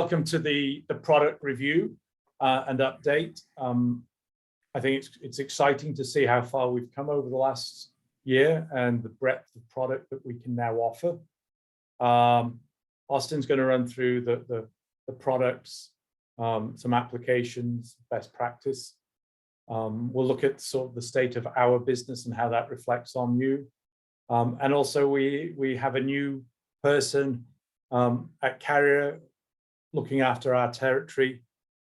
Welcome to the product review and update. I think it's exciting to see how far we've come over the last year and the breadth of product that we can now offer. Austin's going to run through the products, some applications, best practice. We'll look at sort of the state of our business and how that reflects on you. And also we have a new person at Carrier looking after our territory,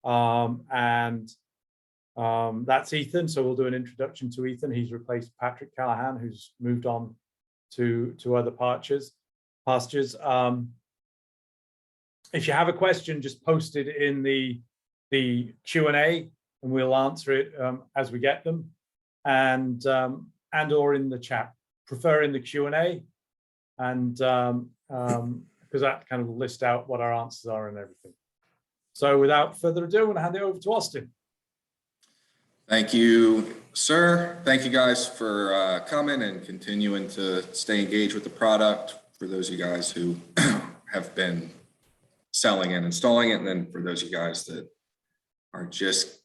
and that's Ethan. So we'll do an introduction to Ethan. He's replaced Patrick Callahan, who's moved on to other pastures. If you have a question, just post it in the Q&A, and we'll answer it as we get them, and or in the chat. Prefer in the Q&A, and because that kind of will list out what our answers are and everything. So without further ado, I'm going to hand it over to Austin. Thank you, sir. Thank you guys for coming and continuing to stay engaged with the product. For those of you guys who have been selling and installing it, and then for those of you guys that are just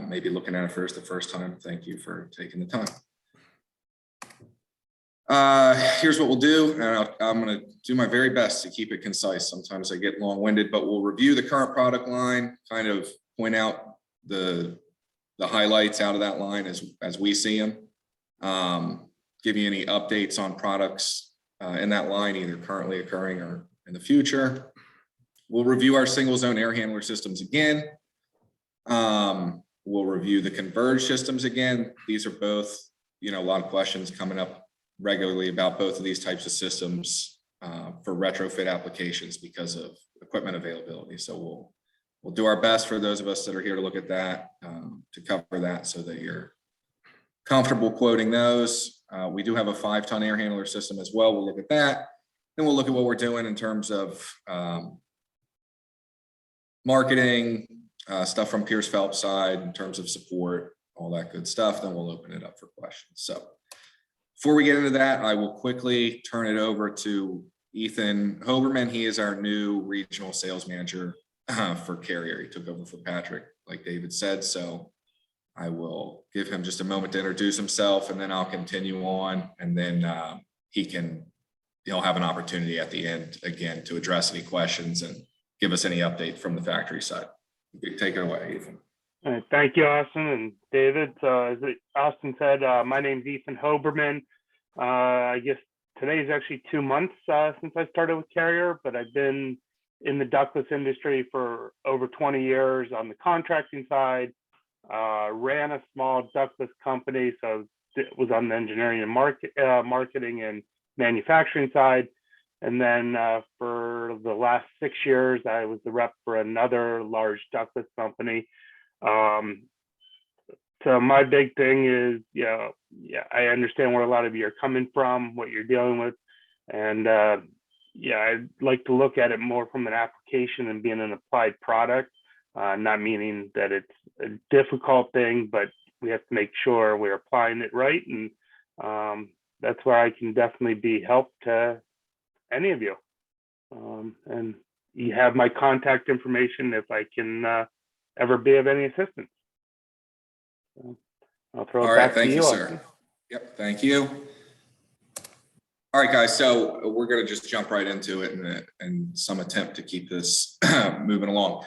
maybe looking at it for the first time, thank you for taking the time. Here's what we'll do, and I'm going to do my very best to keep it concise. Sometimes I get long-winded, but we'll review the current product line, kind of point out the highlights out of that line as we see them, give you any updates on products in that line, either currently occurring or in the future. We'll review our single zone air handler systems again. We'll review the converged systems again. These are both, a lot of questions coming up regularly about both of these types of systems for retrofit applications because of equipment availability. So we'll do our best for those of us that are here to look at that, to cover that so that you're comfortable quoting those. We do have a 5-ton air handler system as well. We'll look at that. Then we'll look at what we're doing in terms of marketing, stuff from Pierce Phelps side in terms of support, all that good stuff. Then we'll open it up for questions. So before we get into that, I will quickly turn it over to Ethan Hoberman. He is our new regional sales manager for Carrier. He took over for Patrick, like David said. So I will give him just a moment to introduce himself, and then I'll continue on, and then he'll have an opportunity at the end again to address any questions and give us any update from the factory side. Take it away, Ethan. All right, thank you, Austin and David. As Austin said, my name's Ethan Hoberman. I guess today is actually 2 months since I started with Carrier, but I've been in the ductless industry for over 20 years on the contracting side. Ran a small ductless company, so it was on the engineering and marketing and manufacturing side. And then for the last 6 years, I was the rep for another large ductless company. So my big thing is, I understand where a lot of you are coming from, what you're dealing with. And I'd like to look at it more from an application and being an applied product, not meaning that it's a difficult thing, but we have to make sure we're applying it right. And that's where I can definitely be help to any of you. And you have my contact information if I can ever be of any assistance. So I'll throw it back to you. All right, thank you, sir. Yep, thank you. All right, guys, so we're going to just jump right into it and some attempt to keep this moving along.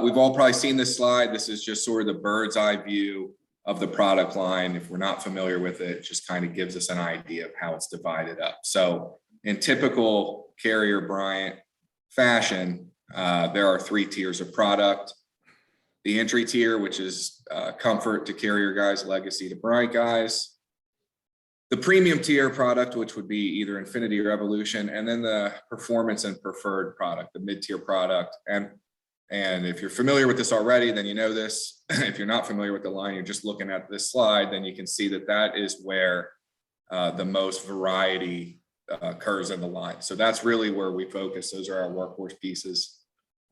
We've all probably seen this slide. This is just sort of the bird's eye view of the product line. If we're not familiar with it, it just kind of gives us an idea of how it's divided up. So in typical Carrier Bryant fashion, there are 3 tiers of product. The entry tier, which is comfort to Carrier guys, legacy to Bryant guys. The premium tier product, which would be either Infinity or Evolution, and then the performance and preferred product, the mid-tier product. And if you're familiar with this already, then you know this. If you're not familiar with the line, you're just looking at this slide, then you can see that that is where the most variety occurs in the line. So that's really where we focus. Those are our workhorse pieces.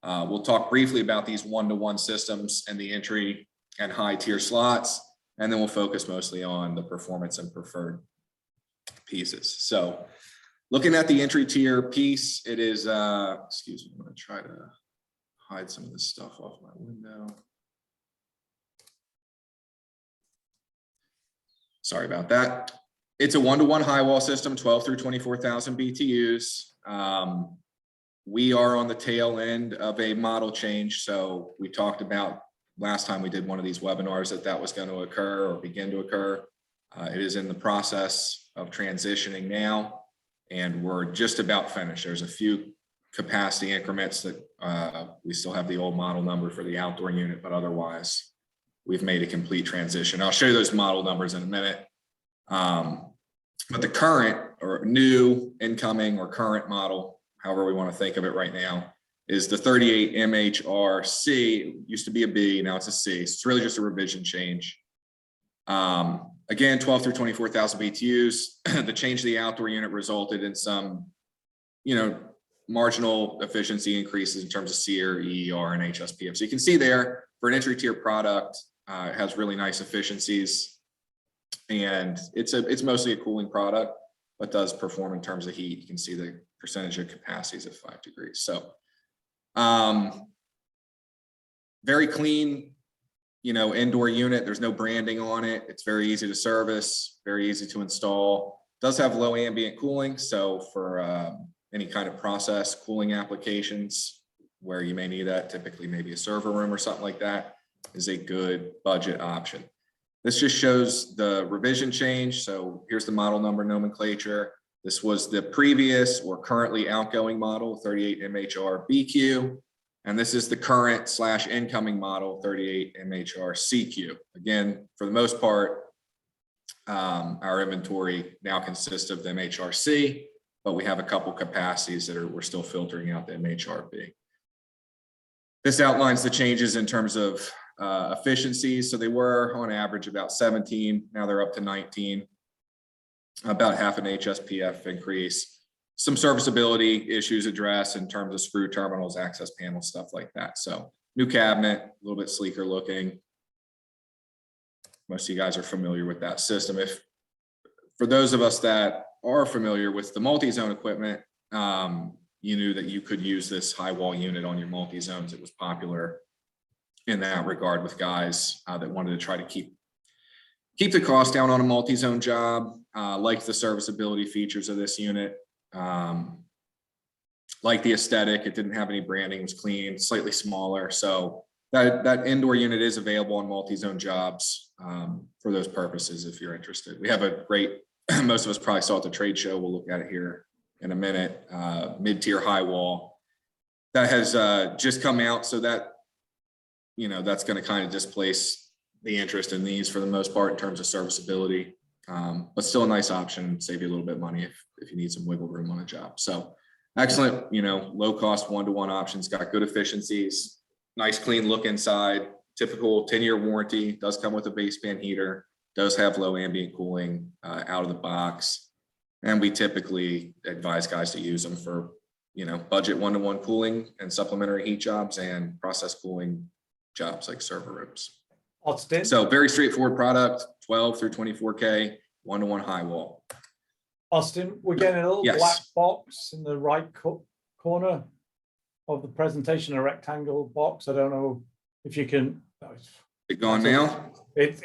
We'll talk briefly about these one-to-one systems and the entry and high tier slots, and then we'll focus mostly on the performance and preferred pieces. So looking at the entry tier piece, it is, excuse me, I'm going to try to hide some of this stuff off my window. Sorry about that. It's a 1-to-1 high wall system, 12 through 24,000 BTUs. We are on the tail end of a model change. So we talked about last time we did one of these webinars that was going to occur or begin to occur. It is in the process of transitioning now, and we're just about finished. There's a few capacity increments that we still have the old model number for the outdoor unit, but otherwise we've made a complete transition. I'll show you those model numbers in a minute. But the current or new incoming or current model, however we want to think of it right now, is the 38 MHRC. It used to be a B, now it's a C. So it's really just a revision change. Again, 12 through 24,000 BTUs. The change to the outdoor unit resulted in some, marginal efficiency increases in terms of SEER, EER, and HSPF. So you can see there for an entry tier product, it has really nice efficiencies, and it's mostly a cooling product, but does perform in terms of heat. You can see the percentage of capacity is at 5 degrees. So very clean, indoor unit. There's no branding on it. It's very easy to service, very easy to install. Does have low ambient cooling. So for any kind of process cooling applications where you may need that, typically maybe a server room or something like that, is a good budget option. This just shows the revision change. So here's the model number nomenclature. This was the previous or currently outgoing model, 38 MHR BQ. And this is the current / incoming model, 38 MHR CQ. Again, for the most part, our inventory now consists of the MHRC, but we have a couple capacities that we're still filtering out the MHRB. This outlines the changes in terms of efficiencies. So they were on average about 17, now they're up to 19, about half an HSPF increase. Some serviceability issues addressed in terms of screw terminals, access panels, stuff like that. So new cabinet, a little bit sleeker looking. Most of you guys are familiar with that system. For those of us that are familiar with the multi-zone equipment, you knew that you could use this high wall unit on your multi-zones. It was popular in that regard with guys that wanted to try to keep the cost down on a multi-zone job, like the serviceability features of this unit. Like the aesthetic, it didn't have any branding, it was clean, slightly smaller. So that indoor unit is available on multi-zone jobs for those purposes if you're interested. We have a great, most of us probably saw at the trade show, we'll look at it here in a minute, mid-tier high wall that has just come out. So that, that's going to kind of displace the interest in these for the most part in terms of serviceability. But still a nice option, save you a little bit of money if you need some wiggle room on a job. So excellent, low cost 1-to-1 options, got good efficiencies, nice clean look inside, typical 10-year warranty, does come with a baseband heater, does have low ambient cooling out of the box. And we typically advise guys to use them for, budget 1-to-1 cooling and supplementary heat jobs and process cooling jobs like server rooms. Austin? So very straightforward product, 12 through 24K, 1-to-1 high wall. Austin, we're getting a little Yes. black box in the right corner of the presentation, a rectangle box. I don't know if you can. It gone now? It's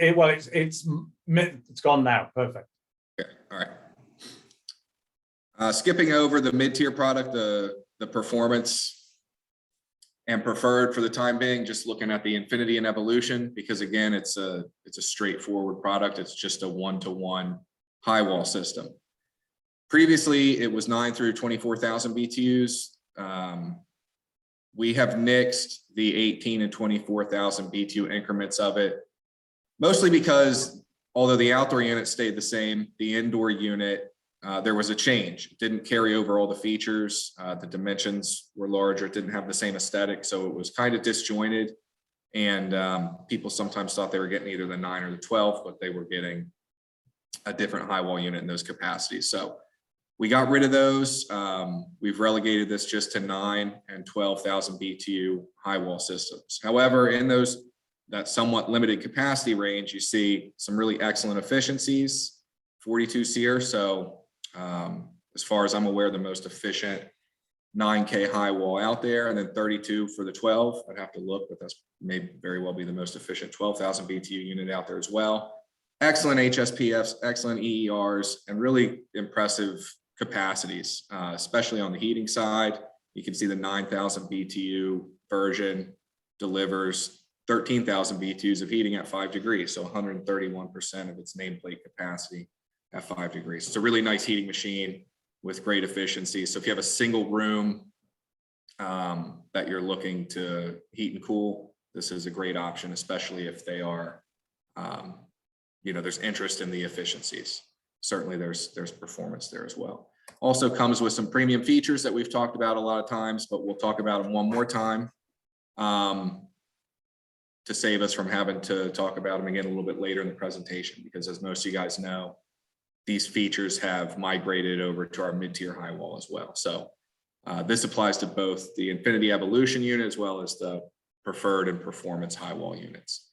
gone now. Perfect. Okay, all right. Skipping over the mid-tier product, the performance and preferred for the time being, just looking at the Infinity and Evolution, because again, it's a straightforward product. It's just a 1-to-1 high wall system. Previously, it was 9 through 24,000 BTUs. We have nixed the 18 and 24,000 BTU increments of it, mostly because although the outdoor unit stayed the same, the indoor unit, there was a change. It didn't carry over all the features. The dimensions were larger. It didn't have the same aesthetic. So it was kind of disjointed. And people sometimes thought they were getting either the 9 or the 12, but they were getting a different high wall unit in those capacities. So we got rid of those. We've relegated this just to 9 and 12,000 BTU high wall systems. However, in that somewhat limited capacity range, you see some really excellent efficiencies, 42 SEER. So as far as I'm aware, the most efficient 9K high wall out there, and then 32 for the 12. I'd have to look, but that's may very well be the most efficient 12,000 BTU unit out there as well. Excellent HSPFs, excellent EERs, and really impressive capacities, especially on the heating side. You can see the 9,000 BTU version delivers 13,000 BTUs of heating at 5 degrees, so 131% of its nameplate capacity at 5 degrees. It's a really nice heating machine with great efficiency. So if you have a single room that you're looking to heat and cool, this is a great option, especially if they are, you know, there's interest in the efficiencies. Certainly there's performance there as well. Also comes with some premium features that we've talked about a lot of times, but we'll talk about them one more time to save us from having to talk about them again a little bit later in the presentation, because as most of you guys know, these features have migrated over to our mid-tier high wall as well. So this applies to both the Infinity Evolution unit as well as the preferred and performance high wall units.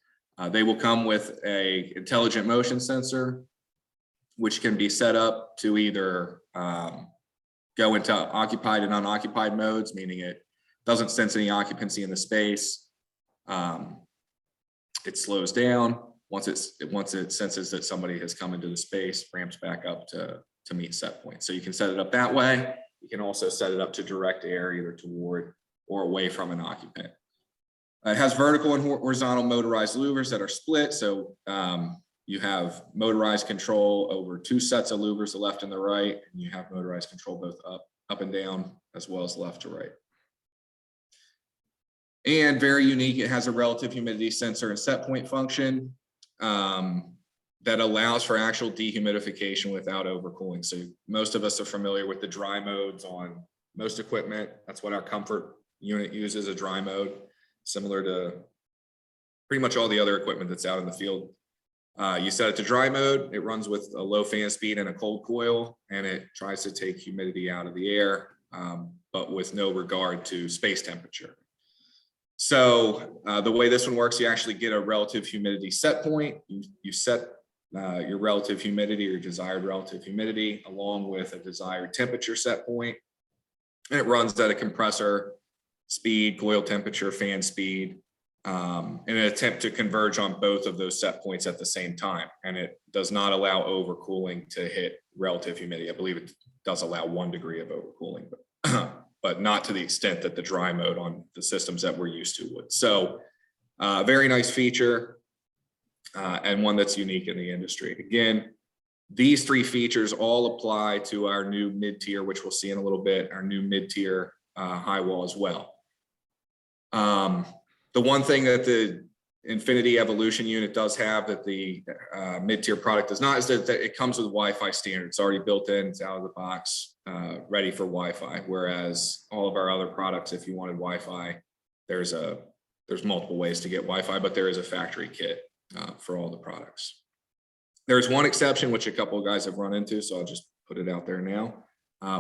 They will come with a intelligent motion sensor, which can be set up to either go into occupied and unoccupied modes, meaning it doesn't sense any occupancy in the space. It slows down. Once it senses that somebody has come into the space, ramps back up to meet set point. So you can set it up that way. You can also set it up to direct air either toward or away from an occupant. It has vertical and horizontal motorized louvers that are split. So you have motorized control over 2 sets of louvers, the left and the right, and you have motorized control both up and down, as well as left to right. And very unique, it has a relative humidity sensor and set point function that allows for actual dehumidification without overcooling. So most of us are familiar with the dry modes on most equipment. That's what our comfort unit uses, a dry mode, similar to pretty much all the other equipment that's out in the field. You set it to dry mode, it runs with a low fan speed and a cold coil, and it tries to take humidity out of the air, but with no regard to space temperature. So the way this one works, you actually get a relative humidity set point. You set your relative humidity or desired relative humidity along with a desired temperature set point. And it runs at a compressor speed, coil temperature, fan speed, in an attempt to converge on both of those set points at the same time. And it does not allow overcooling to hit relative humidity. I believe it does allow 1 degree of overcooling, but not to the extent that the dry mode on the systems that we're used to would. So very nice feature and one that's unique in the industry. Again, these 3 features all apply to our new mid-tier, which we'll see in a little bit, our new mid-tier high wall as well. The one thing that the Infinity Evolution unit does have that the mid-tier product does not is that it comes with Wi-Fi standard. It's already built in, it's out of the box, ready for Wi-Fi. Whereas all of our other products, if you wanted Wi-Fi, there's multiple ways to get Wi-Fi, but there is a factory kit for all the products. There's one exception, which a couple of guys have run into, so I'll just put it out there now,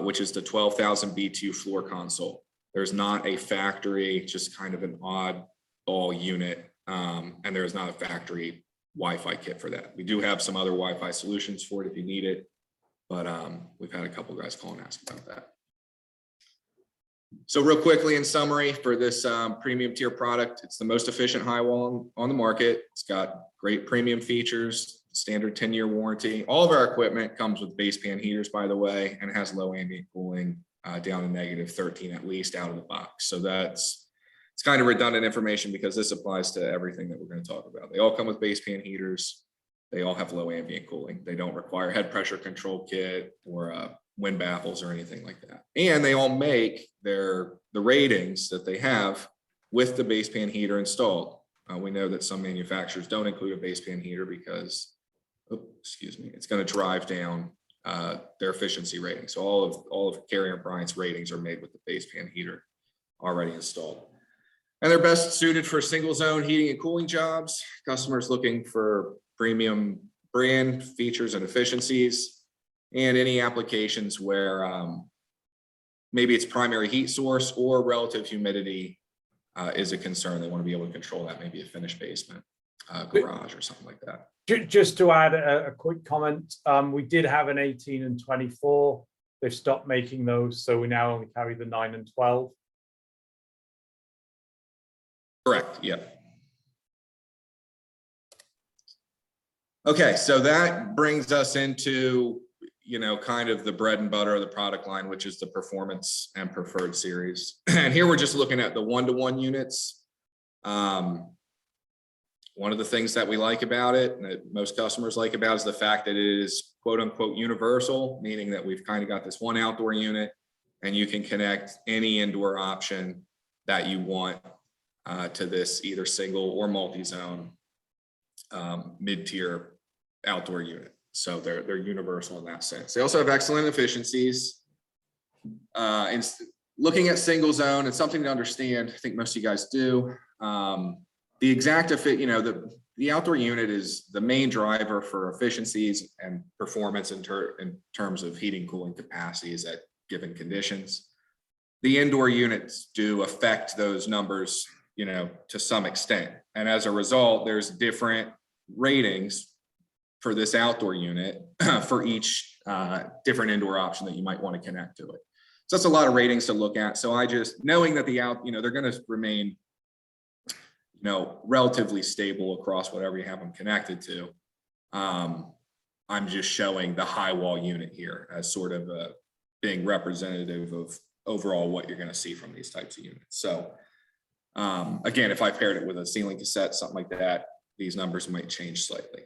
which is the 12,000 BTU floor console. There's not a factory, just kind of an oddball unit, and there's not a factory Wi-Fi kit for that. We do have some other Wi-Fi solutions for it if you need it, but we've had a couple guys call and ask about that. So real quickly, in summary, for this premium tier product, it's the most efficient high wall on the market. It's got great premium features, standard 10-year warranty. All of our equipment comes with base pan heaters, by the way, and it has low ambient cooling down to -13 at least out of the box. So it's kind of redundant information because this applies to everything that we're going to talk about. They all come with base pan heaters. They all have low ambient cooling. They don't require head pressure control kit or wind baffles or anything like that. And they all make the ratings that they have with the base pan heater installed. We know that some manufacturers don't include a base pan heater because, it's going to drive down their efficiency rating. So all of Carrier and Bryant's ratings are made with the base pan heater already installed. And they're best suited for single zone heating and cooling jobs, customers looking for premium brand features and efficiencies, and any applications where maybe it's primary heat source or relative humidity is a concern. They want to be able to control that, maybe a finished basement, garage or something like that. Just to add a quick comment, we did have an 18 and 24 they've stopped making those, so we now only carry the 9 and 12. Correct, yeah. Okay, so that brings us into, you know, kind of the bread and butter of the product line, which is the Performance and Preferred series. And here we're just looking at the 1-to-1 units. One of the things that we like about it, and that most customers like about it, is the fact that it is quote unquote universal, meaning that we've kind of got this one outdoor unit and you can connect any indoor option that you want to this either single or multi-zone mid-tier outdoor unit. So they're universal in that sense. They also have excellent efficiencies. And looking at single zone, it's something to understand. I think most of you guys do. The exact fit, you know, the outdoor unit is the main driver for efficiencies and performance in terms of heating, cooling capacities at given conditions. The indoor units do affect those numbers, you know, to some extent. And as a result, there's different ratings for this outdoor unit for each different indoor option that you might want to connect to it. So that's a lot of ratings to look at. So I just, knowing that they're going to remain, you know, relatively stable across whatever you have them connected to. I'm just showing the high wall unit here as sort of being representative of overall what you're going to see from these types of units. So again, if I paired it with a ceiling cassette, something like that, these numbers might change slightly,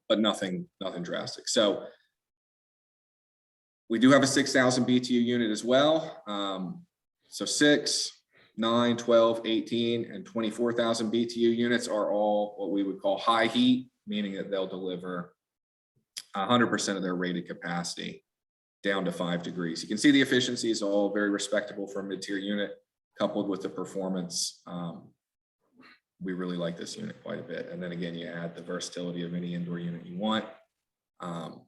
but nothing drastic. So we do have a 6,000 BTU unit as well. So 6, 9, 12, 18, and 24,000 BTU units are all what we would call high heat, meaning that they'll deliver 100% of their rated capacity down to 5 degrees. You can see the efficiency is all very respectable for a mid-tier unit, coupled with the performance. We really like this unit quite a bit. And then again, you add the versatility of any indoor unit you want. And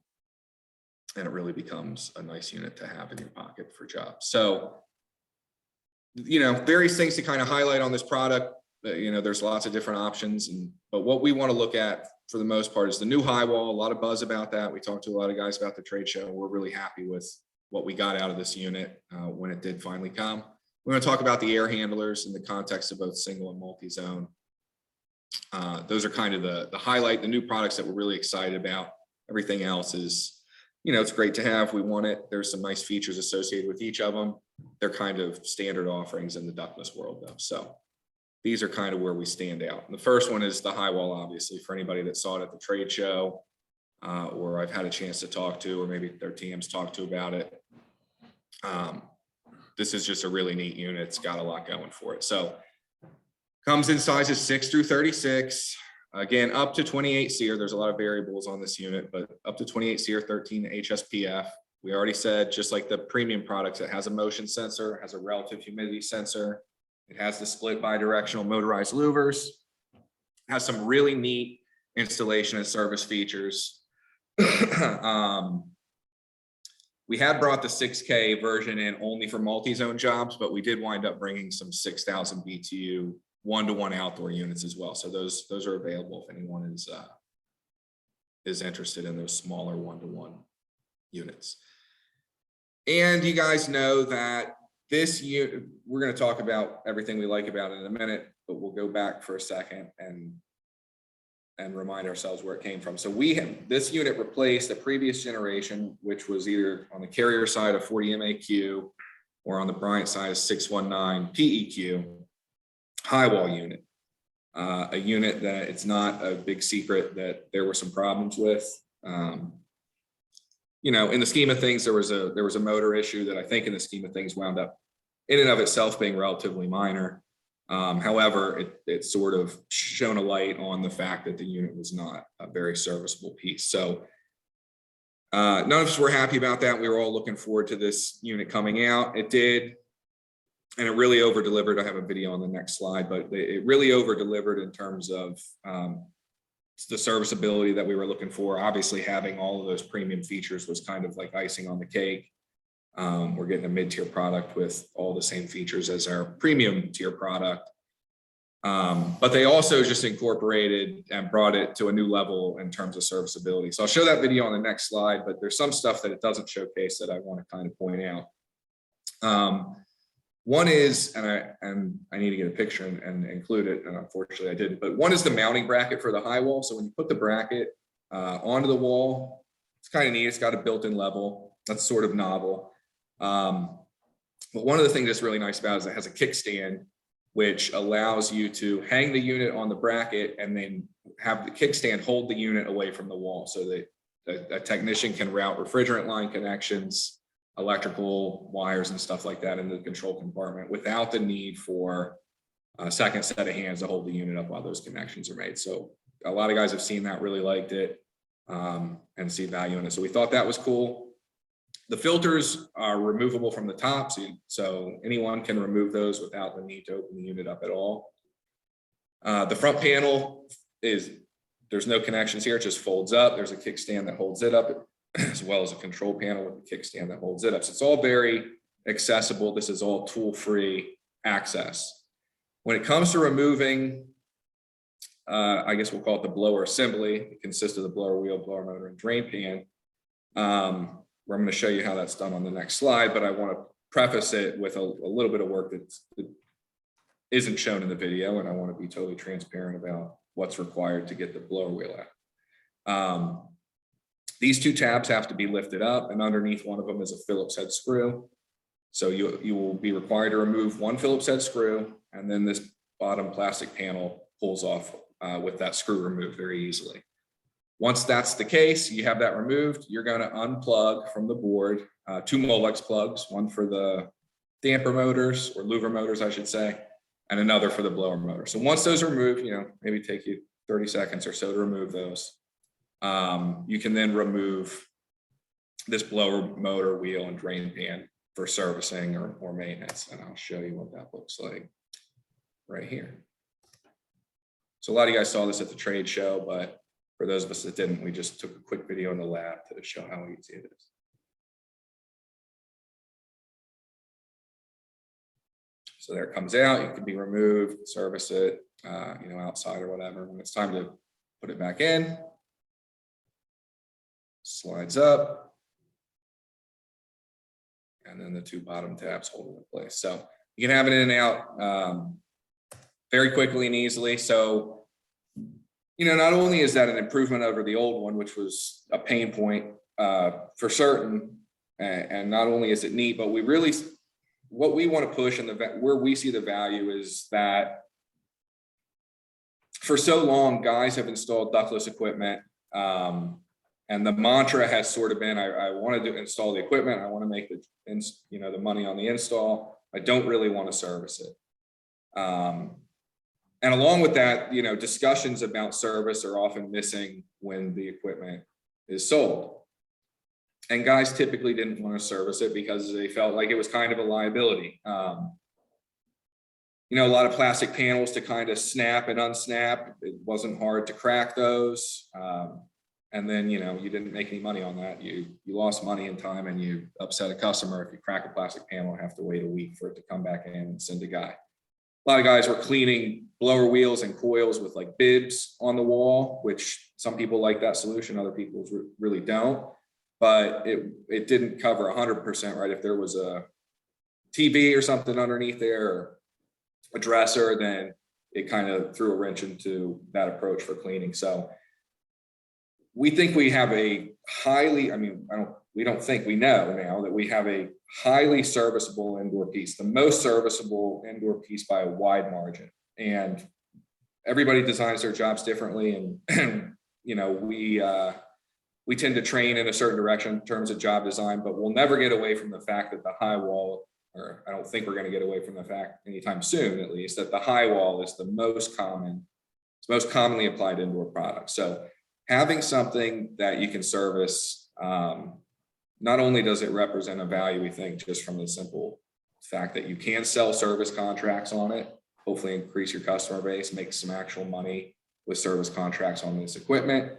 it really becomes a nice unit to have in your pocket for jobs. So, you know, various things to kind of highlight on this product. You know, there's lots of different options, but what we want to look at for the most part is the new high wall. A lot of buzz about that. We talked to a lot of guys about the trade show. We're really happy with what we got out of this unit when it did finally come. We're going to talk about the air handlers in the context of both single and multi-zone. Those are kind of the highlight, the new products that we're really excited about. Everything else is, you know, it's great to have. We want it. There's some nice features associated with each of them. They're kind of standard offerings in the ductless world though. So these are kind of where we stand out. And the first one is the high wall, obviously, for anybody that saw it at the trade show, or I've had a chance to talk to, or maybe their TM's talked to about it. This is just a really neat unit. It's got a lot going for it. So comes in sizes 6 through 36. Again, up to 28 SEER. There's a lot of variables on this unit, but up to 28 SEER, 13 HSPF. We already said, just like the premium products, it has a motion sensor, has a relative humidity sensor. It has the split bidirectional motorized louvers. It has some really neat installation and service features. We had brought the 6K version in only for multi-zone jobs, but we did wind up bringing some 6,000 BTU 1-to-1 outdoor units as well. So those are available if anyone is interested in those smaller 1-to-1 units. And you guys know that this unit, we're going to talk about everything we like about it in a minute, but we'll go back for a second and remind ourselves where it came from. So this unit replaced a previous generation, which was either on the Carrier side of 40 MAQ or on the Bryant side of 619 PEQ high wall unit. A unit that it's not a big secret that there were some problems with. You know, in the scheme of things, there was a motor issue that I think in the scheme of things wound up in and of itself being relatively minor. However, it sort of shone a light on the fact that the unit was not a very serviceable piece. So none of us were happy about that. We were all looking forward to this unit coming out. It did, and it really over-delivered. I have a video on the next slide, but it really over-delivered in terms of the serviceability that we were looking for. Obviously, having all of those premium features was kind of like icing on the cake. We're getting a mid-tier product with all the same features as our premium tier product. But they also just incorporated and brought it to a new level in terms of serviceability. So I'll show that video on the next slide, but there's some stuff that it doesn't showcase that I want to kind of point out. One is, and I need to get a picture and include it, and unfortunately I didn't, but one is the mounting bracket for the high wall. So when you put the bracket onto the wall, it's kind of neat. It's got a built-in level. That's sort of novel. But one of the things that's really nice about it is it has a kickstand, which allows you to hang the unit on the bracket and then have the kickstand hold the unit away from the wall so that a technician can route refrigerant line connections, electrical wires and stuff like that into the control compartment without the need for a second set of hands to hold the unit up while those connections are made. So a lot of guys have seen that, really liked it, and see value in it. So we thought that was cool. The filters are removable from the top, so anyone can remove those without the need to open the unit up at all. The front panel there's no connections here, it just folds up. There's a kickstand that holds it up, as well as a control panel with a kickstand that holds it up. So it's all very accessible. This is all tool-free access. When it comes to removing, I guess we'll call it the blower assembly, it consists of the blower wheel, blower motor, and drain pan. Where I'm going to show you how that's done on the next slide, but I want to preface it with a little bit of work that isn't shown in the video, and I want to be totally transparent about what's required to get the blower wheel out. These two tabs have to be lifted up, and underneath one of them is a Phillips head screw. So you will be required to remove one Phillips head screw, and then this bottom plastic panel pulls off with that screw removed very easily. Once that's the case, you have that removed, you're going to unplug from the board 2 Molex plugs, one for the damper motors, or louver motors, I should say, and another for the blower motor. So once those are removed, maybe take you 30 seconds or so to remove those. You can then remove this blower motor, wheel, and drain pan for servicing or maintenance. And I'll show you what that looks like right here. So a lot of you guys saw this at the trade show, but for those of us that didn't, we just took a quick video in the lab to show how easy it is. So there it comes out. It can be removed, service it, outside or whatever. When it's time to put it back in, slides up, and then the 2 bottom tabs hold it in place. So you can have it in and out very quickly and easily. So not only is that an improvement over the old one, which was a pain point for certain, and not only is it neat, but what we want to push and where we see the value is that for so long, guys have installed ductless equipment, and the mantra has sort of been, I wanted to install the equipment, I want to make the money on the install, I don't really want to service it. And along with that, discussions about service are often missing when the equipment is sold. And guys typically didn't want to service it because they felt like it was kind of a liability. A lot of plastic panels to kind of snap and unsnap. It wasn't hard to crack those. And then, you didn't make any money on that. You lost money and time, and you upset a customer if you crack a plastic panel and have to wait a week for it to come back in and send a guy. A lot of guys were cleaning blower wheels and coils with like bibs on the wall, which some people like that solution, other people really don't. But it didn't cover 100%, right? If there was a TV or something underneath there, or a dresser, then it kind of threw a wrench into that approach for cleaning. So we think we have a highly, we know now that we have a highly serviceable indoor piece, the most serviceable indoor piece by a wide margin. And everybody designs their jobs differently. And, we tend to train in a certain direction in terms of job design, but we'll never get away from the fact that the high wall, or I don't think we're going to get away from the fact anytime soon, at least, that the high wall is the most commonly applied indoor product. So having something that you can service, not only does it represent a value, we think, just from the simple fact that you can sell service contracts on it, hopefully increase your customer base, make some actual money with service contracts on this equipment.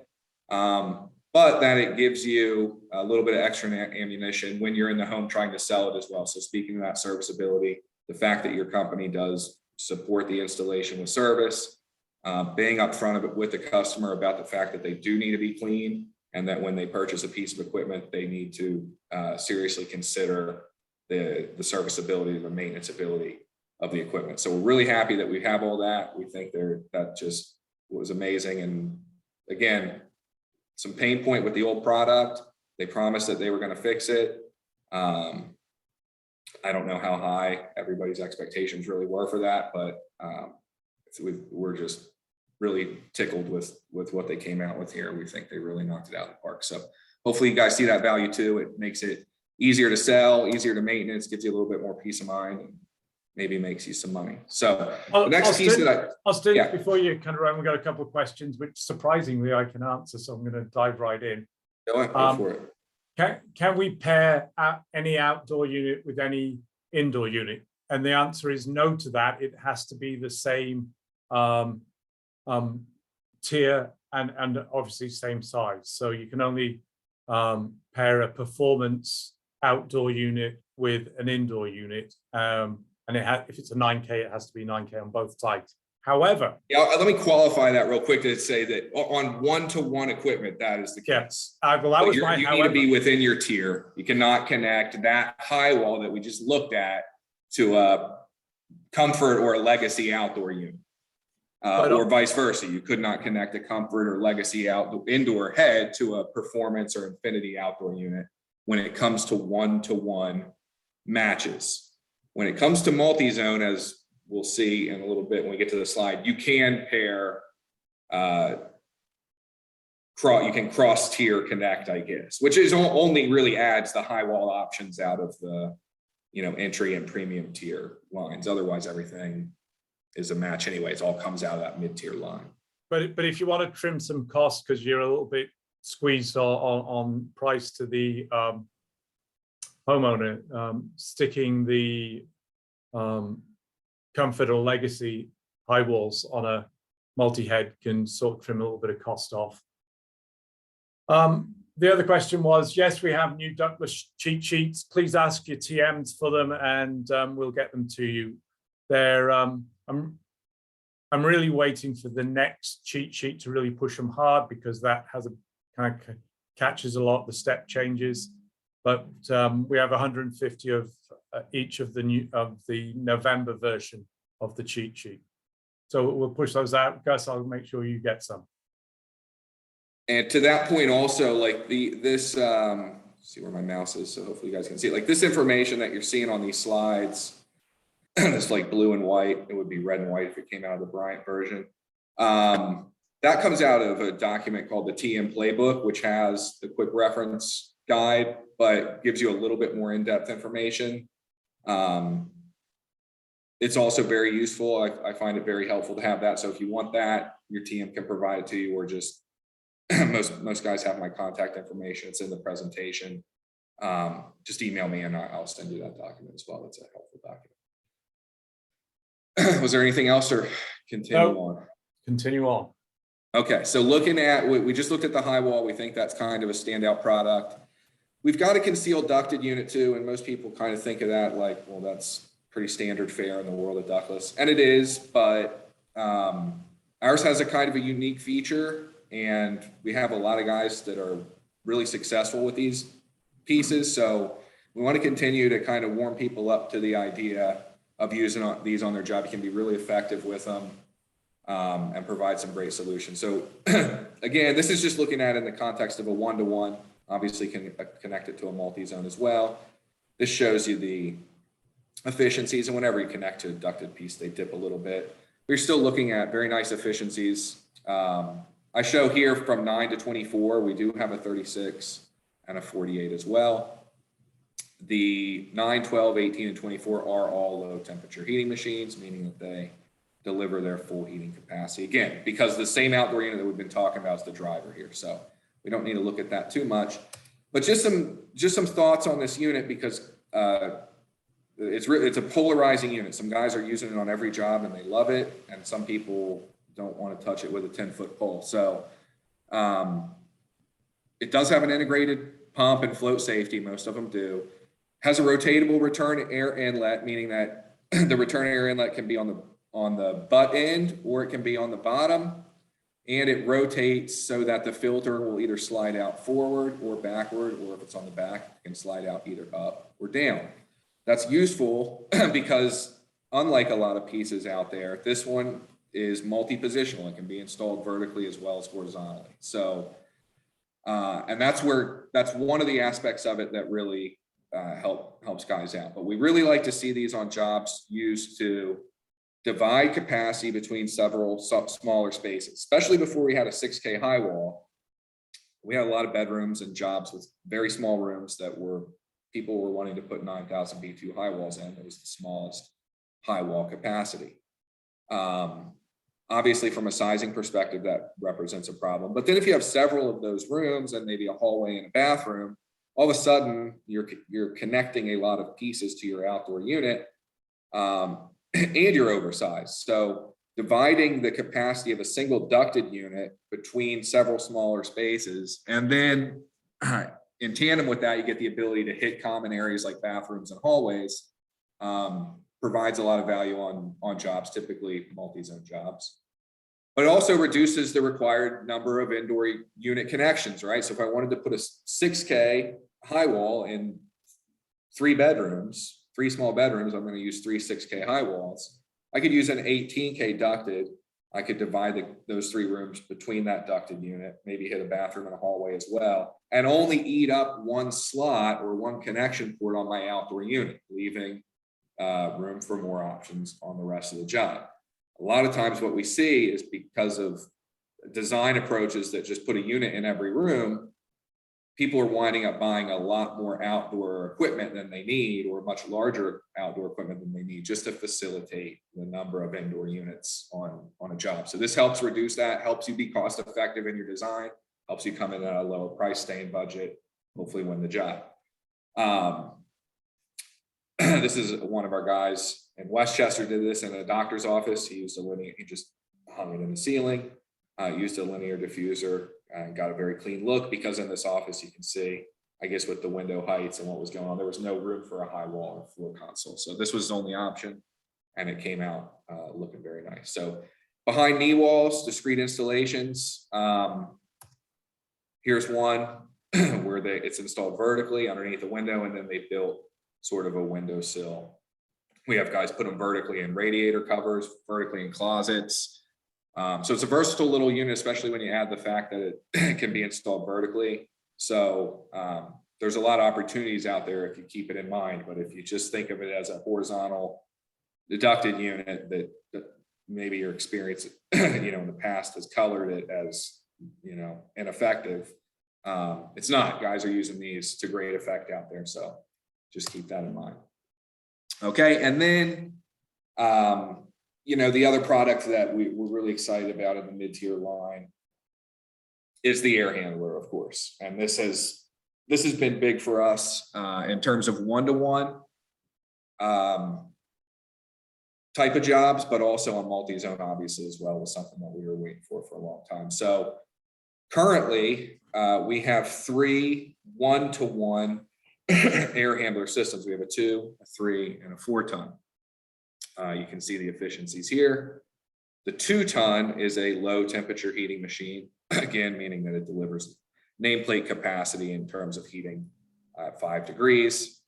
But that it gives you a little bit of extra ammunition when you're in the home trying to sell it as well. So speaking of that serviceability, the fact that your company does support the installation with service, being upfront of it with the customer about the fact that they do need to be clean, and that when they purchase a piece of equipment, they need to seriously consider the serviceability, the maintenance ability of the equipment. So we're really happy that we have all that. We think that just was amazing. And again, some pain point with the old product. They promised that they were going to fix it. I don't know how high everybody's expectations really were for that, but we're just really tickled with what they came out with here. We think they really knocked it out of the park. So hopefully you guys see that value too. It makes it easier to sell, easier to maintenance, gives you a little bit more peace of mind, and maybe makes you some money. So the next piece Austin, yeah. before you kind of run, we've got a couple of questions which surprisingly I can answer, so I'm going to dive right in. Go for it. Can we pair any outdoor unit with any indoor unit? And the answer is no to that. It has to be the same tier and obviously same size. So you can only pair a performance outdoor unit with an indoor unit. And if it's a 9K, it has to be 9K on both sides. However, yeah, let me qualify that real quick to say that on one-to-one equipment, that is the case. Well, that was my you however. need to be within your tier. You cannot connect that high wall that we just looked at to a comfort or a legacy outdoor unit, or vice versa. You could not connect a comfort or legacy indoor head to a performance or infinity outdoor unit when it comes to one-to-one matches. When it comes to multi-zone, as we'll see in a little bit when we get to the slide, you can pair, you can cross tier connect, I guess, which is only really adds the high wall options out of the, entry and premium tier lines. Otherwise, everything is a match anyway. It all comes out of that mid-tier line. But if you want to trim some costs because you're a little bit squeezed on price to the homeowner, sticking the comfort or legacy high walls on a multi-head can sort of trim a little bit of cost off. The other question was, yes, we have new ductless cheat sheets. Please ask your TMs for them and we'll get them to you. I'm really waiting for the next cheat sheet to really push them hard because that has a kind of catches a lot of the step changes. But we have 150 of each of the November version of the cheat sheet. So we'll push those out. Gus, I'll make sure you get some. And to that point also, like this, see where my mouse is, so hopefully you guys can see it. Like this information that you're seeing on these slides, it's like blue and white. It would be red and white if it came out of the Bryant version. That comes out of a document called the TM Playbook, which has the quick reference guide, but gives you a little bit more in-depth information. It's also very useful. I find it very helpful to have that. So if you want that, your TM can provide it to you, or just most guys have my contact information. It's in the presentation. Just email me and I'll send you that document as well. It's a helpful document. Was there anything else, or continue on? Continue on. Okay, so looking at, we just looked at the high wall. We think that's kind of a standout product. We've got a concealed ducted unit too, and most people kind of think of that like, well, that's pretty standard fare in the world of ductless, and it is, but ours has a kind of a unique feature, and we have a lot of guys that are really successful with these pieces, so we want to continue to kind of warm people up to the idea of using these on their job. You can be really effective with them and provide some great solutions. So again, this is just looking at it in the context of a one-to-one. Obviously can connect it to a multi-zone as well. This shows you the efficiencies, and whenever you connect to a ducted piece, they dip a little bit. We're still looking at very nice efficiencies. I show here from 9 to 24, we do have a 36 and a 48 as well. The 9, 12, 18, and 24 are all low temperature heating machines, meaning that they deliver their full heating capacity. Again, because the same outdoor unit that we've been talking about is the driver here. So we don't need to look at that too much, but just some thoughts on this unit, because it's a polarizing unit. Some guys are using it on every job and they love it, and some people don't want to touch it with a 10-foot pole. So it does have an integrated pump and float safety. Most of them do. Has a rotatable return air inlet, meaning that the return air inlet can be on the butt end, or it can be on the bottom, and it rotates so that the filter will either slide out forward or backward, or if it's on the back, it can slide out either up or down. That's useful because unlike a lot of pieces out there, this one is multi-positional. It can be installed vertically as well as horizontally. So, and that's one of the aspects of it that really helps guys out. But we really like to see these on jobs used to divide capacity between several smaller spaces, especially before we had a 6K high wall. We had a lot of bedrooms and jobs with very small rooms that people were wanting to put 9,000 B2 high walls in. It was the smallest high wall capacity. Obviously, from a sizing perspective, that represents a problem. But then if you have several of those rooms and maybe a hallway and a bathroom, all of a sudden you're connecting a lot of pieces to your outdoor unit, and you're oversized. So dividing the capacity of a single ducted unit between several smaller spaces, and then in tandem with that, you get the ability to hit common areas like bathrooms and hallways, provides a lot of value on jobs, typically multi-zone jobs. But it also reduces the required number of indoor unit connections, right? So if I wanted to put a 6K high wall in 3 small bedrooms, I'm going to use 3 6K high walls. I could use an 18K ducted. I could divide those 3 rooms between that ducted unit, maybe hit a bathroom and a hallway as well, and only eat up 1 slot or 1 connection port on my outdoor unit, leaving room for more options on the rest of the job. A lot of times what we see is because of design approaches that just put a unit in every room, people are winding up buying a lot more outdoor equipment than they need, or much larger outdoor equipment than they need, just to facilitate the number of indoor units on a job. So this helps reduce that, helps you be cost effective in your design, helps you come in at a lower price, stay in budget, hopefully win the job. This is one of our guys in Westchester did this in a doctor's office. He used he just hung it in the ceiling, used a linear diffuser, and got a very clean look, because in this office you can see, I guess, with the window heights and what was going on, there was no room for a high wall or floor console. So this was the only option, and it came out looking very nice. So behind knee walls, discrete installations. Here's one where it's installed vertically underneath the window, and then they built sort of a windowsill. We have guys put them vertically in radiator covers, vertically in closets. So it's a versatile little unit, especially when you add the fact that it can be installed vertically. So there's a lot of opportunities out there if you keep it in mind. But if you just think of it as a horizontal deducted unit that maybe your experience, in the past has colored it as, ineffective. It's not. Guys are using these to great effect out there. So just keep that in mind. Okay, and then the other product that we're really excited about in the mid-tier line is the air handler, of course. And this has been big for us in terms of one-to-one type of jobs, but also on multi-zone, obviously, as well, was something that we were waiting for a long time. So currently, we have 3 one-to-one air handler systems. We have a 2, a 3, and a 4-ton. You can see the efficiencies here. The 2-ton is a low temperature heating machine, again, meaning that it delivers nameplate capacity in terms of heating at 5 degrees.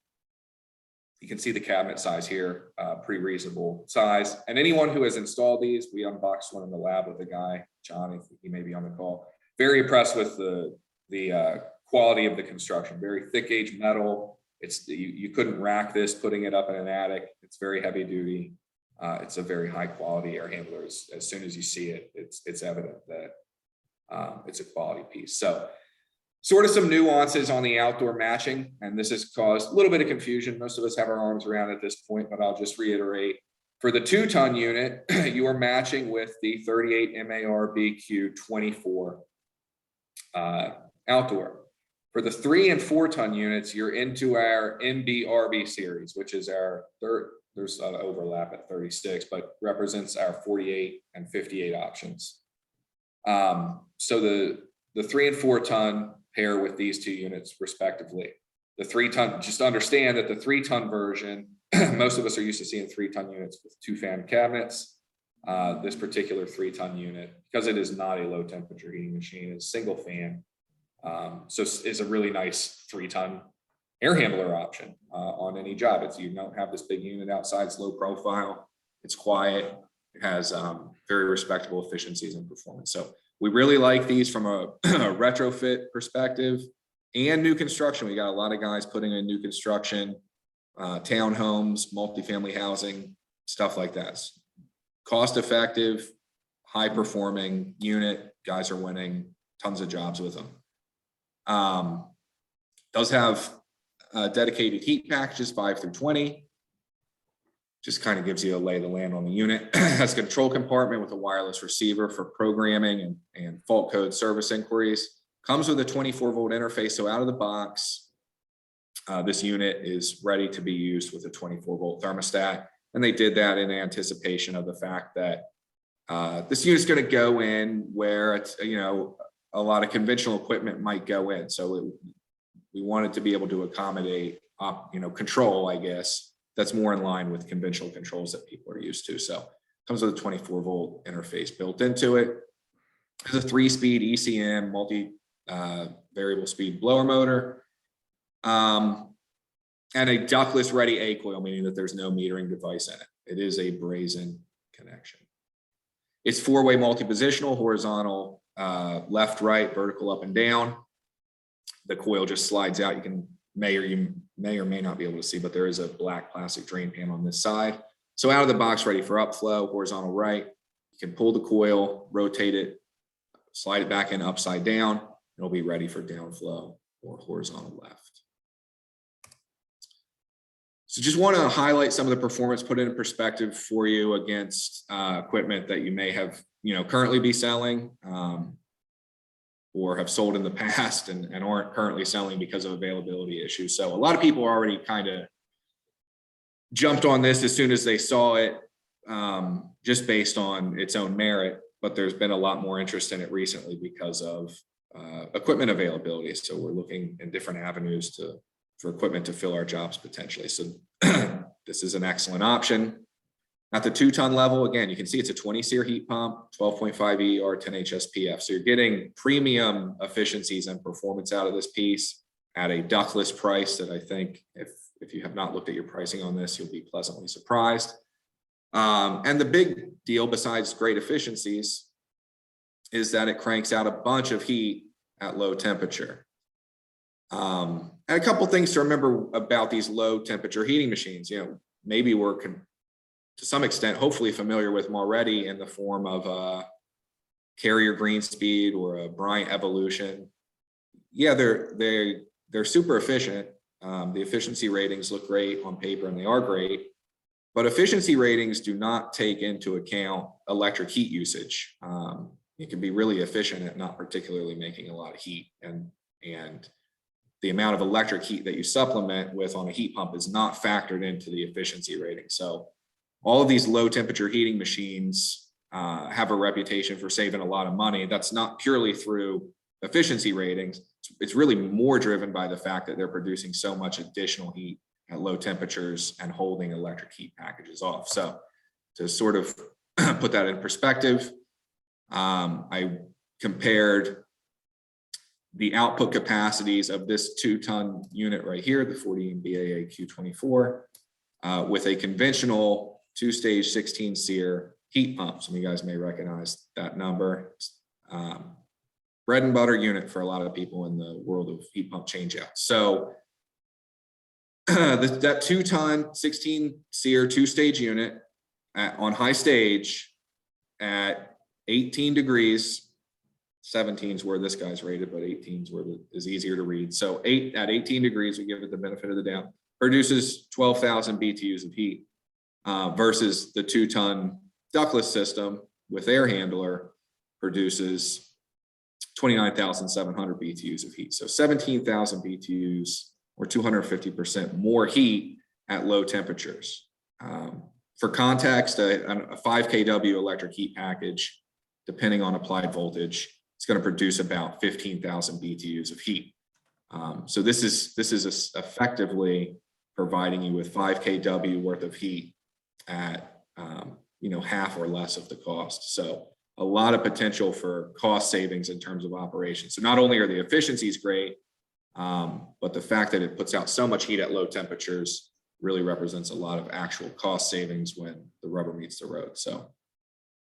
You can see the cabinet size here, pretty reasonable size. And anyone who has installed these, we unboxed one in the lab with a guy, John, he may be on the call. Very impressed with the quality of the construction, very thick gauge metal. You couldn't rack this, putting it up in an attic. It's very heavy duty. It's a very high quality air handler. As soon as you see it, it's evident that it's a quality piece. So sort of some nuances on the outdoor matching, and this has caused a little bit of confusion. Most of us have our arms around it at this point, but I'll just reiterate. For the 2-ton unit, you are matching with the 38 MAR BQ 24 outdoor. For the 3 and 4-ton units, you're into our NBRB series, which is our third. There's an overlap at 36, but represents our 48 and 58 options. So the 3 and 4-ton pair with these 2 units respectively. The 3-ton, just understand that the 3-ton version, most of us are used to seeing 3-ton units with 2 fan cabinets. this particular 3-ton unit, because it is not a low temperature heating machine, it's single fan. So it's a really nice 3-ton air handler option on any job. You don't have this big unit outside, it's low profile, it's quiet, it has very respectable efficiencies and performance. So we really like these from a retrofit perspective and new construction. We got a lot of guys putting in new construction, townhomes, multifamily housing, stuff like that. Cost effective, high performing unit, guys are winning tons of jobs with them. Does have dedicated heat packages 5 through 20. Just kind of gives you a lay of the land on the unit. Has a control compartment with a wireless receiver for programming and fault code service inquiries. Comes with a 24-volt interface, so out of the box, this unit is ready to be used with a 24-volt thermostat. And they did that in anticipation of the fact that this unit's going to go in where it's, a lot of conventional equipment might go in. So we wanted to be able to accommodate, control, I guess, that's more in line with conventional controls that people are used to. So it comes with a 24-volt interface built into it. There's a 3-speed ECM variable speed blower motor. And a ductless ready A coil, meaning that there's no metering device in it. It is a brazen connection. It's 4-way multi-positional, horizontal, left, right, vertical, up and down. The coil just slides out. You may or may not be able to see, but there is a black plastic drain pan on this side. So out of the box, ready for upflow, horizontal right. You can pull the coil, rotate it, slide it back in upside down. It'll be ready for downflow or horizontal left. So just want to highlight some of the performance, put it in perspective for you against equipment that you may have, currently be selling or have sold in the past and aren't currently selling because of availability issues. So a lot of people already kind of jumped on this as soon as they saw it, just based on its own merit. But there's been a lot more interest in it recently because of equipment availability. So we're looking in different avenues for equipment to fill our jobs potentially. So this is an excellent option. At the 2-ton level, again, you can see it's a 20 SEER heat pump, 12.5 ER, 10 HSPF. So you're getting premium efficiencies and performance out of this piece at a ductless price that I think if you have not looked at your pricing on this, you'll be pleasantly surprised. And the big deal, besides great efficiencies, is that it cranks out a bunch of heat at low temperature. And a couple things to remember about these low temperature heating machines. Maybe we're to some extent, hopefully familiar with them already in the form of a Carrier Green Speed or a Bryant Evolution. Yeah, they're super efficient. The efficiency ratings look great on paper and they are great, but efficiency ratings do not take into account electric heat usage. You can be really efficient at not particularly making a lot of heat, and the amount of electric heat that you supplement with on a heat pump is not factored into the efficiency rating. So all of these low temperature heating machines have a reputation for saving a lot of money. That's not purely through efficiency ratings. It's really more driven by the fact that they're producing so much additional heat at low temperatures and holding electric heat packages off. So to sort of put that in perspective, I compared the output capacities of this 2-ton unit right here, the 40 BAA Q24, with a conventional 2-stage 16 SEER heat pump. Some of you guys may recognize that number. Bread and butter unit for a lot of people in the world of heat pump changeouts. So that 2-ton 16 SEER 2-stage unit on high stage at 18 degrees, 17 is where this guy's rated, but 18 is where is easier to read. So at 18 degrees, we give it the benefit of the doubt, produces 12,000 BTUs of heat. Versus the 2-ton ductless system with air handler produces 29,700 BTUs of heat. So 17,000 BTUs or 250% more heat at low temperatures. For context, a 5 kW electric heat package, depending on applied voltage, it's going to produce about 15,000 BTUs of heat. So this is effectively providing you with 5 kW worth of heat at half or less of the cost. So a lot of potential for cost savings in terms of operations. So not only are the efficiencies great, but the fact that it puts out so much heat at low temperatures really represents a lot of actual cost savings when the rubber meets the road. So,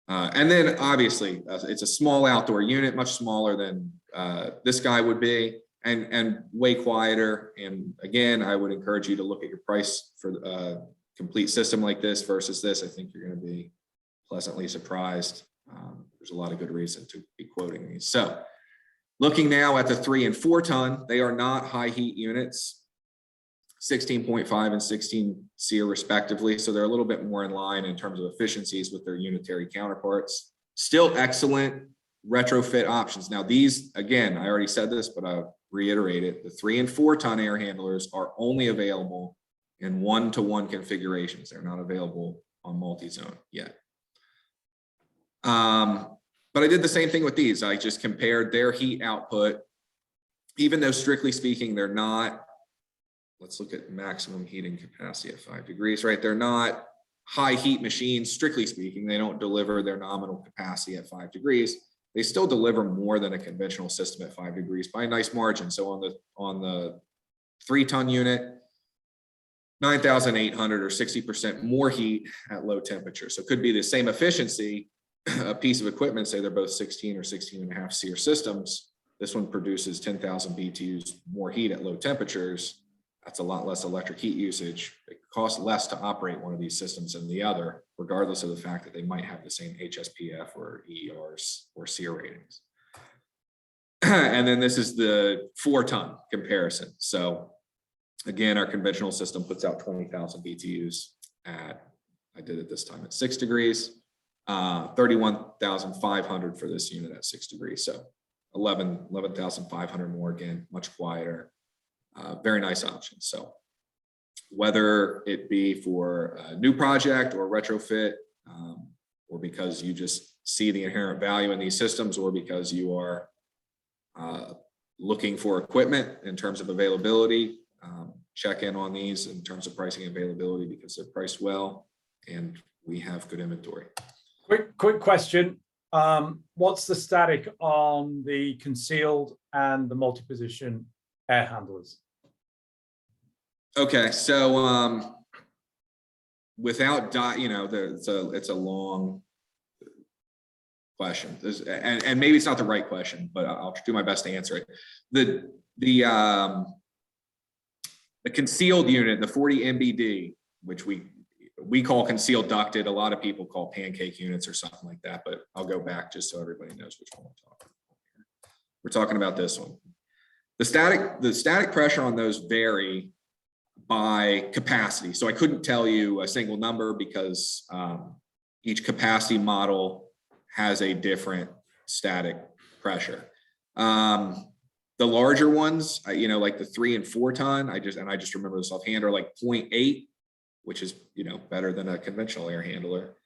and then obviously it's a small outdoor unit, much smaller than this guy would be, and way quieter. And again, I would encourage you to look at your price for a complete system like this versus this. I think you're going to be pleasantly surprised. There's a lot of good reason to be quoting these. So looking now at the 3 and 4 ton, they are not high heat units, 16.5 and 16 SEER respectively. So they're a little bit more in line in terms of efficiencies with their unitary counterparts. Still excellent retrofit options. Now these, again, I already said this, but I'll reiterate it. The 3 and 4 ton air handlers are only available in 1-to-1 configurations. They're not available on multi-zone yet. But I did the same thing with these. I just compared their heat output, even though strictly speaking, they're not, let's look at maximum heating capacity at 5 degrees, right? They're not high heat machines, strictly speaking. They don't deliver their nominal capacity at 5 degrees. They still deliver more than a conventional system at 5 degrees by a nice margin. So on the 3-ton unit, 9,800 or 60% more heat at low temperature. So it could be the same efficiency, a piece of equipment, say they're both 16 or 16.5 SEER systems. This one produces 10,000 BTUs more heat at low temperatures. That's a lot less electric heat usage. It costs less to operate one of these systems than the other, regardless of the fact that they might have the same HSPF or EERs or SEER ratings. And then this is the 4-ton comparison. So again, our conventional system puts out 20,000 BTUs at, I did it this time at 6 degrees. 31,500 for this unit at 6 degrees. So 11,500 more, again, much quieter, very nice option. So whether it be for a new project or retrofit, or because you just see the inherent value in these systems, or because you are looking for equipment in terms of availability, check in on these in terms of pricing and availability, because they're priced well and we have good inventory. Quick question. What's the static on the concealed and the multi-position air handlers? Okay, so without it's a long question. And maybe it's not the right question, but I'll do my best to answer it. The concealed unit, the 40 MBD, which we call concealed ducted. A lot of people call pancake units or something like that, but I'll go back just so everybody knows which one we're talking about. We're talking about this one. The static pressure on those vary by capacity. So I couldn't tell you a single number because each capacity model has a different static pressure. The larger ones, like the 3 and 4 ton, I just remember this offhand, are like 0.8, which is, better than a conventional air handler.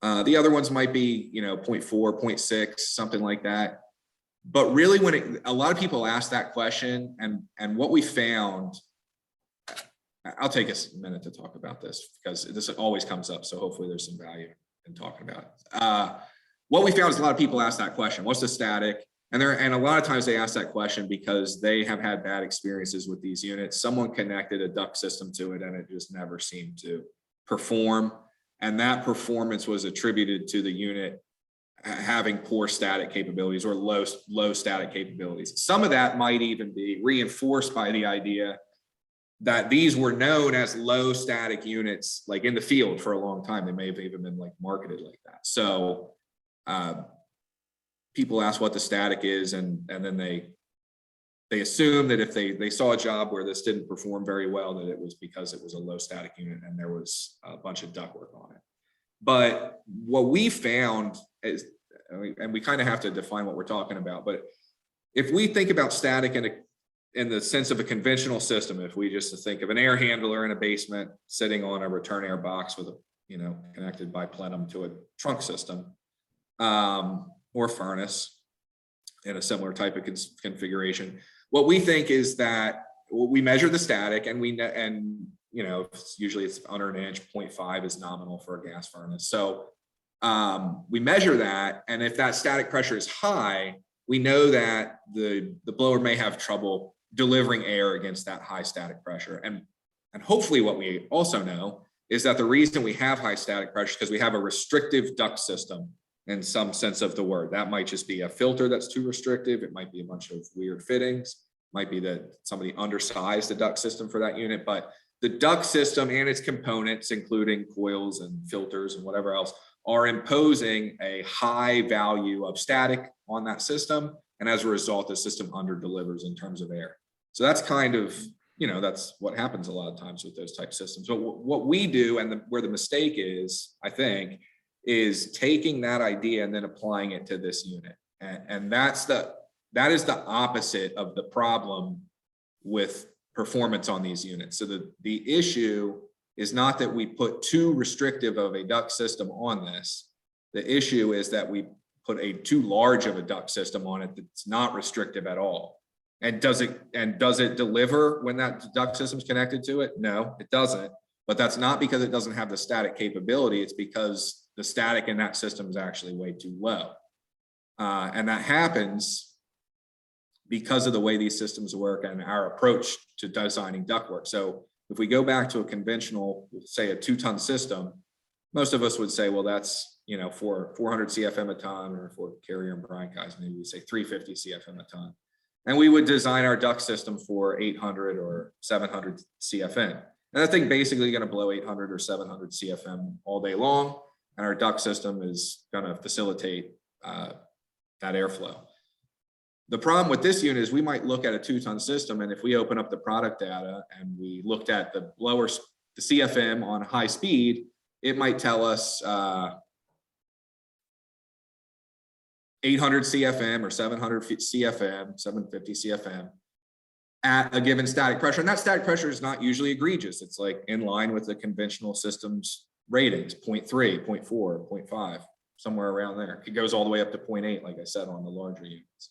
The other ones might be, 0.4, 0.6, something like that. But really, a lot of people ask that question, and what we found, I'll take a minute to talk about this because this always comes up. So hopefully there's some value in talking about it. What we found is a lot of people ask that question: what's the static? And a lot of times they ask that question because they have had bad experiences with these units. Someone connected a duct system to it and it just never seemed to perform. And that performance was attributed to the unit having poor static capabilities or low static capabilities. Some of that might even be reinforced by the idea that these were known as low static units, like in the field for a long time. They may have even been like marketed like that. So people ask what the static is, and then they assume that if they saw a job where this didn't perform very well, that it was because it was a low static unit and there was a bunch of ductwork on it. But what we found is, and we kind of have to define what we're talking about, but if we think about static in the sense of a conventional system, if we just think of an air handler in a basement sitting on a return air box with connected by plenum to a trunk system, or furnace in a similar type of configuration. What we think is that we measure the static, and usually it's under an inch. 0.5 is nominal for a gas furnace. So we measure that, and if that static pressure is high, we know that the blower may have trouble delivering air against that high static pressure. And hopefully what we also know is that the reason we have high static pressure is because we have a restrictive duct system in some sense of the word. That might just be a filter that's too restrictive. It might be a bunch of weird fittings. It might be that somebody undersized the duct system for that unit, but the duct system and its components, including coils and filters and whatever else, are imposing a high value of static on that system. And as a result, the system under delivers in terms of air. So that's kind of, that's what happens a lot of times with those type systems. But what we do, and where the mistake is, I think, is taking that idea and then applying it to this unit. And that is the opposite of the problem with performance on these units. So the issue is not that we put too restrictive of a duct system on this. The issue is that we put a too large of a duct system on it that's not restrictive at all. And does it deliver when that duct system is connected to it? No, it doesn't. But that's not because it doesn't have the static capability. It's because the static in that system is actually way too low. And that happens because of the way these systems work and our approach to designing ductwork. So if we go back to a conventional, say a 2-ton system, most of us would say, well, that's, for 400 CFM a ton, or for Carrier and Bryant guys, maybe we say 350 CFM a ton. And we would design our duct system for 800 or 700 CFM. And that thing basically going to blow 800 or 700 CFM all day long. And our duct system is going to facilitate that airflow. The problem with this unit is we might look at a 2-ton system, and if we open up the product data and we looked at the CFM on high speed, it might tell us 800 CFM or 700 CFM, 750 CFM at a given static pressure. And that static pressure is not usually egregious. It's like in line with the conventional systems ratings, 0.3, 0.4, 0.5, somewhere around there. It goes all the way up to 0.8, like I said, on the larger units.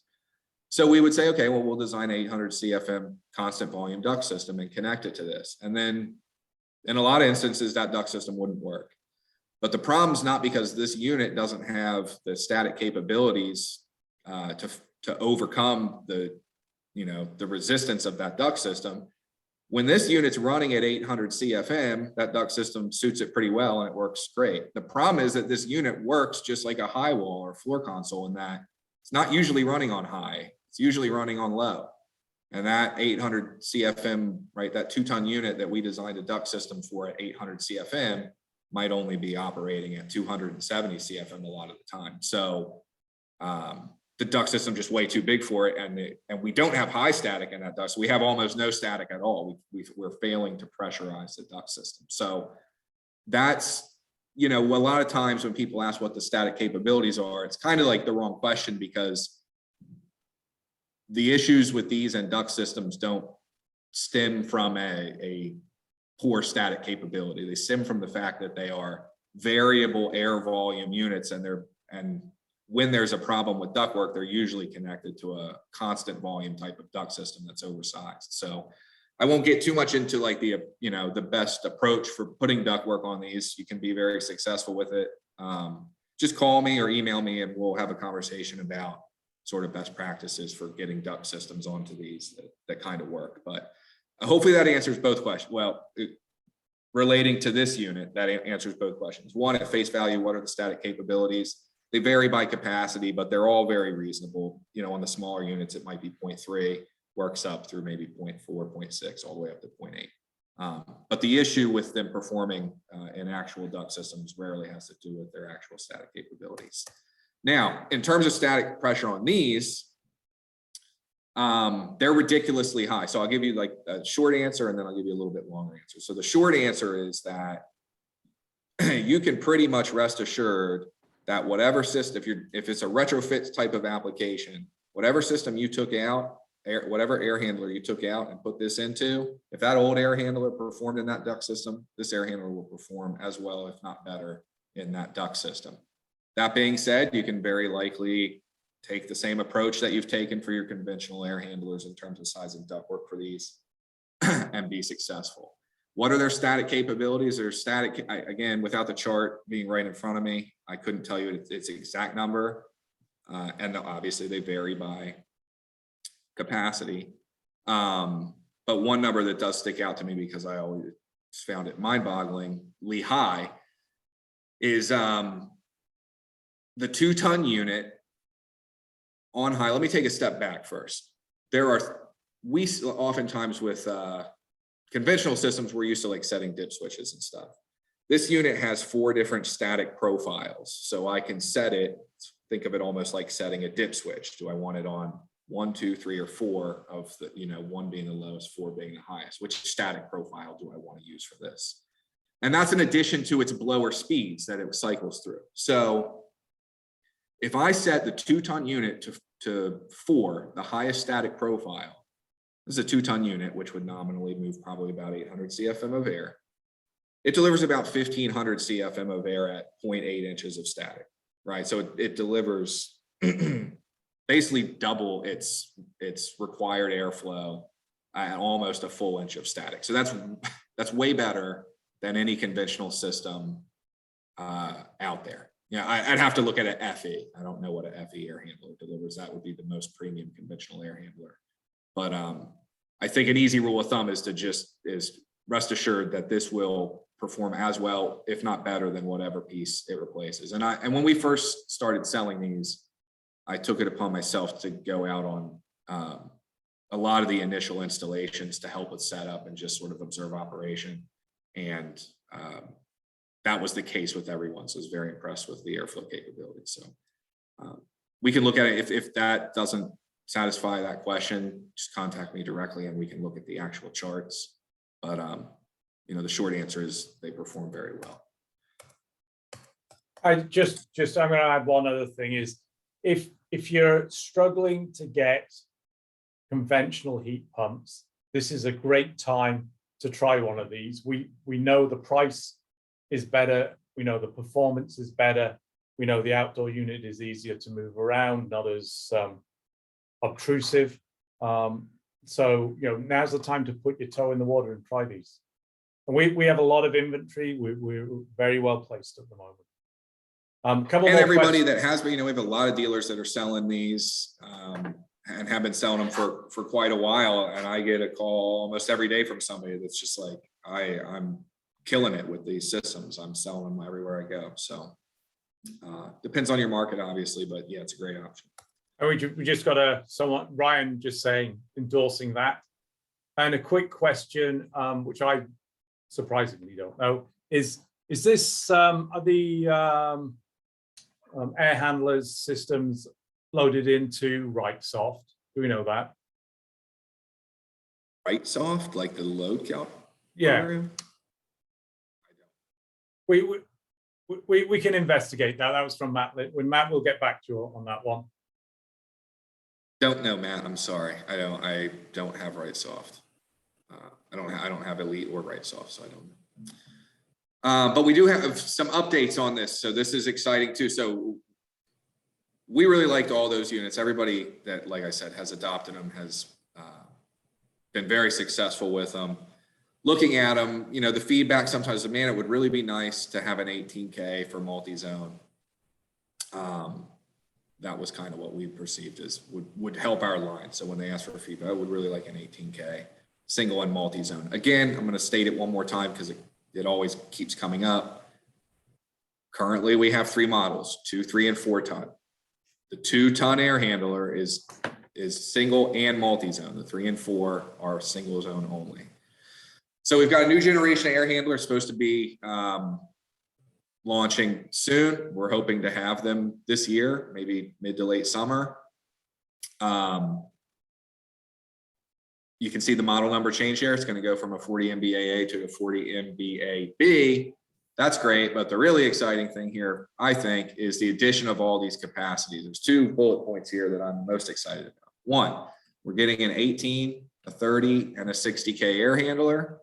So we would say, okay, well, we'll design 800 CFM constant volume duct system and connect it to this. And then in a lot of instances, that duct system wouldn't work. But the problem is not because this unit doesn't have the static capabilities to overcome the resistance of that duct system. When this unit's running at 800 CFM, that duct system suits it pretty well and it works great. The problem is that this unit works just like a high wall or floor console in that it's not usually running on high, it's usually running on low. And that 800 CFM, right, that 2-ton unit that we designed a duct system for at 800 CFM might only be operating at 270 CFM a lot of the time. So the duct system just way too big for it, and we don't have high static in that duct. So we have almost no static at all. We're failing to pressurize the duct system. So that's, a lot of times when people ask what the static capabilities are, it's kind of like the wrong question, because the issues with these and duct systems don't stem from a poor static capability. They stem from the fact that they are variable air volume units, and when there's a problem with ductwork, they're usually connected to a constant volume type of duct system that's oversized. So I won't get too much into like the best approach for putting ductwork on these. You can be very successful with it. Just call me or email me and we'll have a conversation about sort of best practices for getting duct systems onto these that kind of work. But hopefully that answers both questions. Well, relating to this unit, that answers both questions. One, at face value, what are the static capabilities? They vary by capacity, but they're all very reasonable. On the smaller units, it might be 0.3, works up through maybe 0.4, 0.6, all the way up to 0.8. But the issue with them performing in actual duct systems rarely has to do with their actual static capabilities. Now, in terms of static pressure on these, they're ridiculously high. So I'll give you like a short answer and then I'll give you a little bit longer answer. So the short answer is that you can pretty much rest assured that whatever system, if it's a retrofit type of application, whatever system you took out, whatever air handler you took out and put this into, if that old air handler performed in that duct system, this air handler will perform as well, if not better, in that duct system. That being said, you can very likely take the same approach that you've taken for your conventional air handlers in terms of size and ductwork for these and be successful. What are their static capabilities? Their static, again, without the chart being right in front of me, I couldn't tell you its exact number. And obviously they vary by capacity. But one number that does stick out to me because I always found it mind-bogglingly high is the 2-ton unit on high. Let me take a step back first. We oftentimes with conventional systems, we're used to like setting dip switches and stuff. This unit has 4 different static profiles. So I can set it, think of it almost like setting a dip switch. Do I want it on 1, 2, 3, or 4 of the, 1 being the lowest, 4 being the highest? Which static profile do I want to use for this? And that's in addition to its blower speeds that it cycles through. So if I set the 2-ton unit to 4, the highest static profile, this is a 2-ton unit, which would nominally move probably about 800 CFM of air. It delivers about 1,500 CFM of air at 0.8 inches of static, right? So it delivers basically double its required airflow at almost a full inch of static. So that's way better than any conventional system out there. I'd have to look at an FE. I don't know what an FE air handler delivers. That would be the most premium conventional air handler. But I think an easy rule of thumb is rest assured that this will perform as well, if not better, than whatever piece it replaces. And when we first started selling these, I took it upon myself to go out on a lot of the initial installations to help with setup and just sort of observe operation. And that was the case with everyone. So I was very impressed with the airflow capability. So we can look at it. If that doesn't satisfy that question, just contact me directly and we can look at the actual charts. But the short answer is they perform very well. I'm going to add one other thing is if you're struggling to get conventional heat pumps, this is a great time to try one of these. We know the price is better. We know the performance is better. We know the outdoor unit is easier to move around, not as obtrusive. So now's the time to put your toe in the water and try these. And we have a lot of inventory. We're very well placed at the moment. And everybody that has been, we have a lot of dealers that are selling these and have been selling them for quite a while. And I get a call almost every day from somebody that's just like, I'm killing it with these systems. I'm selling them everywhere I go. So depends on your market, obviously, but yeah, it's a great option. And we just got Ryan just saying, endorsing that. And a quick question, which I surprisingly don't know, is this, are the air handlers systems loaded into RightSoft? Do we know that? RightSoft, like the load count? Yeah. Program? We can investigate that. That was from Matt. When Matt will get back to you on that one. Don't know, Matt. I'm sorry. I don't have RightSoft. I don't have Elite or RightSoft, so I don't know. But we do have some updates on this, so this is exciting too. So we really liked all those units. Everybody that, like I said, has adopted them has been very successful with them. Looking at them, the feedback sometimes, man, it would really be nice to have an 18K for multi-zone. That was kind of what we perceived as would help our line. So when they asked for feedback, I would really like an 18K single and multi-zone. Again, I'm going to state it one more time because it always keeps coming up. Currently, we have 3 models, 2, 3, and 4 ton. The 2-ton air handler is single and multi-zone. The 3 and 4 are single zone only. So we've got a new generation of air handler supposed to be launching soon. We're hoping to have them this year, maybe mid to late summer. You can see the model number change here. It's going to go from a 40 MBAA to a 40 MBAB. That's great, but the really exciting thing here, I think, is the addition of all these capacities. There's 2 bullet points here that I'm most excited about. 1, we're getting an 18, a 30, and a 60K air handler.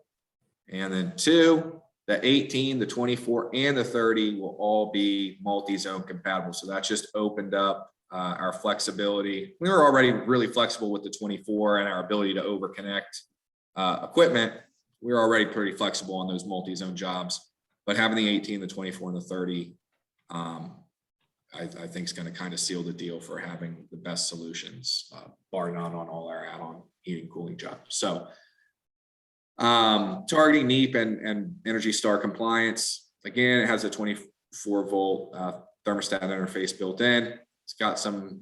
And then 2, the 18, the 24, and the 30 will all be multi-zone compatible. So that's just opened up our flexibility. We were already really flexible with the 24 and our ability to overconnect equipment. we're already pretty flexible on those multi-zone jobs, but having the 18, the 24, and the 30, I think is going to kind of seal the deal for having the best solutions, bar none, on all our add-on heating cooling jobs. So targeting NEEP and Energy Star compliance. Again, it has a 24-volt thermostat interface built in. It's got some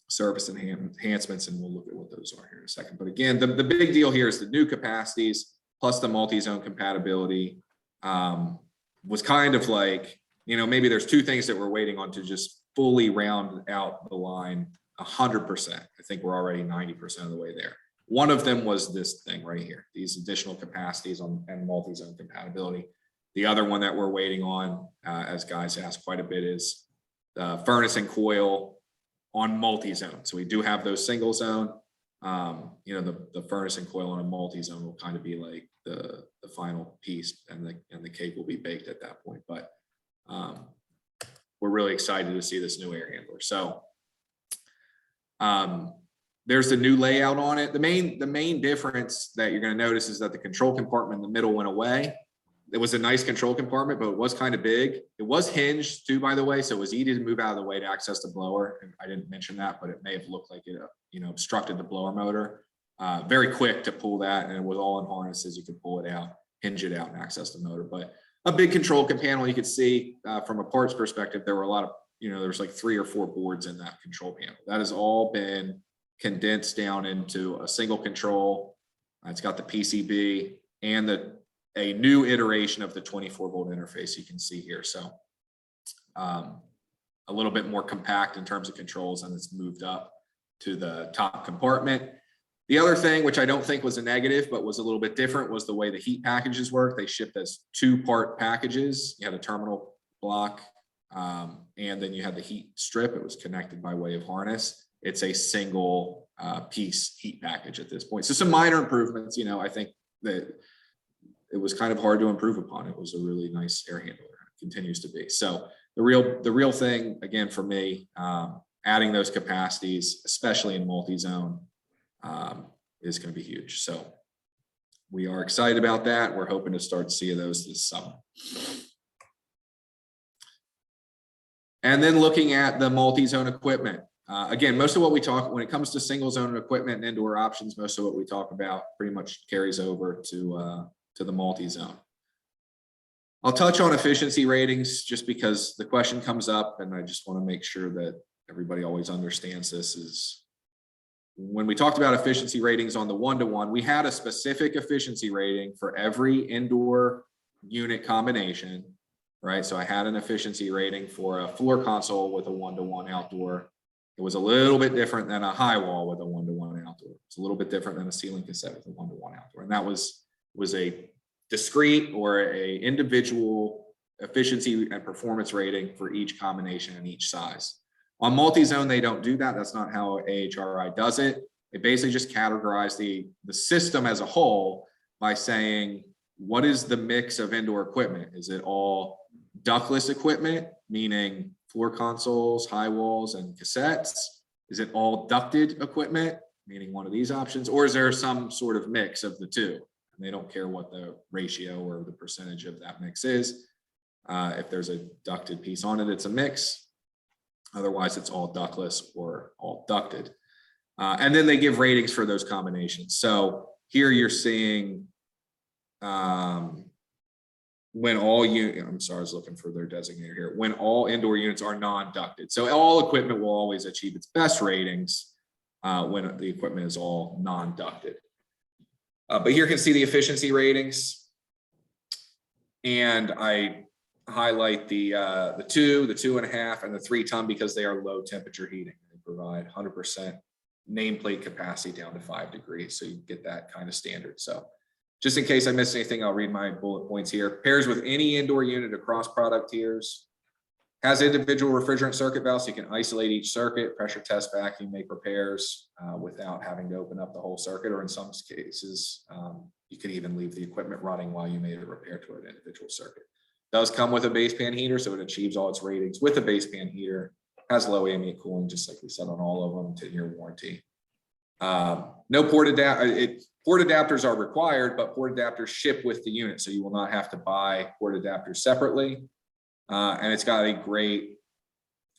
service enhancements, and we'll look at what those are here in a second. But again, the big deal here is the new capacities plus the multi-zone compatibility. Was kind of like, you know, maybe there's two things that we're waiting on to just fully round out the line 100%. I think we're already 90% of the way there. One of them was this thing right here, these additional capacities and multi-zone compatibility. The other one that we're waiting on, as guys ask quite a bit, is the furnace and coil on multi-zone. So we do have those single zone. You know, the furnace and coil on a multi-zone will kind of be like the final piece, and the cake will be baked at that point. But we're really excited to see this new air handler. So there's the new layout on it. The main difference that you're going to notice is that the control compartment in the middle went away. It was a nice control compartment, but it was kind of big. It was hinged too, by the way, so it was easy to move out of the way to access the blower. And I didn't mention that, but it may have looked like it, you know, obstructed the blower motor. Very quick to pull that, and it was all in harnesses. You could pull it out, hinge it out, and access the motor. But a big control panel, you could see from a parts perspective, there were a lot of, you know, there's like 3 or 4 boards in that control panel. That has all been condensed down into a single control. It's got the PCB and a new iteration of the 24-volt interface you can see here. So a little bit more compact in terms of controls, and it's moved up to the top compartment. The other thing, which I don't think was a negative, but was a little bit different, was the way the heat packages work. They shipped as 2-part packages. You had a terminal block, and then you had the heat strip. It was connected by way of harness. It's a single piece heat package at this point. So some minor improvements, you know, I think that it was kind of hard to improve upon. It was a really nice air handler. It continues to be. So the real thing, again, for me, adding those capacities, especially in multi-zone, is going to be huge. So we are excited about that. We're hoping to start seeing those this summer. And then looking at the multi-zone equipment. Again, most of what we talk, when it comes to single zone equipment and indoor options, most of what we talk about pretty much carries over to the multi-zone. I'll touch on efficiency ratings just because the question comes up, and I just want to make sure that everybody always understands this. Is when we talked about efficiency ratings on the 1-to-1, we had a specific efficiency rating for every indoor unit combination, right? So I had an efficiency rating for a floor console with a 1-to-1 outdoor. It was a little bit different than a high wall with a 1-to-1 outdoor. It's a little bit different than a ceiling cassette with a 1-to-1 outdoor. And that was a discrete or a individual efficiency and performance rating for each combination and each size. On multi-zone, they don't do that. That's not how AHRI does it. They basically just categorize the system as a whole by saying, what is the mix of indoor equipment? Is it all ductless equipment, meaning floor consoles, high walls, and cassettes? Is it all ducted equipment, meaning one of these options? Or is there some sort of mix of the two? And they don't care what the ratio or the percentage of that mix is. If there's a ducted piece on it, it's a mix. Otherwise, it's all ductless or all ducted. And then they give ratings for those combinations. So here you're seeing when all I'm sorry, I was looking for their designator here. When all indoor units are non-ducted. So all equipment will always achieve its best ratings when the equipment is all non-ducted. But here you can see the efficiency ratings. And I highlight the 2, the 2.5, and the 3-ton because they are low temperature heating. They provide 100% nameplate capacity down to 5 degrees. So you get that kind of standard. So just in case I missed anything, I'll read my bullet points here. Pairs with any indoor unit across product tiers. Has individual refrigerant circuit valves, so you can isolate each circuit, pressure test, vacuum, make repairs without having to open up the whole circuit, or in some cases, you could even leave the equipment running while you made a repair to an individual circuit. Does come with a base pan heater, so it achieves all its ratings with a base pan heater. Has low ambient cooling, just like we said on all of them, 10-year warranty. No port adapters are required, but port adapters ship with the unit, so you will not have to buy port adapters separately. And it's got a great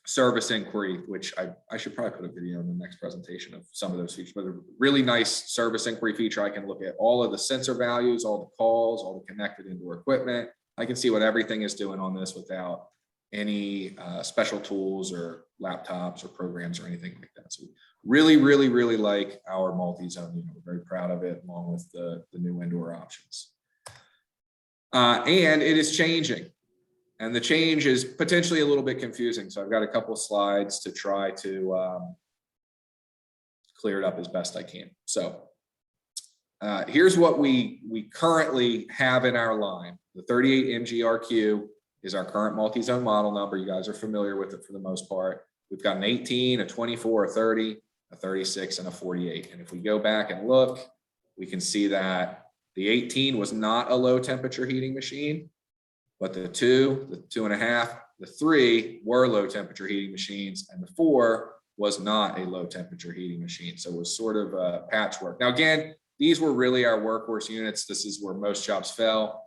service inquiry, which I should probably put a video in the next presentation of some of those features, but a really nice service inquiry feature. I can look at all of the sensor values, all the calls, all the connected indoor equipment. I can see what everything is doing on this without any special tools or laptops or programs or anything like that. So really, really, really like our multi-zone unit. We're very proud of it, along with the new indoor options. And it is changing. And the change is potentially a little bit confusing. So I've got a couple of slides to try to clear it up as best I can. So here's what we currently have in our line. The 38 MGRQ is our current multi-zone model number. You guys are familiar with it for the most part. We've got an 18, a 24, a 30, a 36, and a 48. And if we go back and look, we can see that the 18 was not a low temperature heating machine, but the 2, the 2.5, the 3 were low temperature heating machines, and the 4 was not a low temperature heating machine. So it was sort of a patchwork. Now, again, these were really our workhorse units. This is where most jobs fell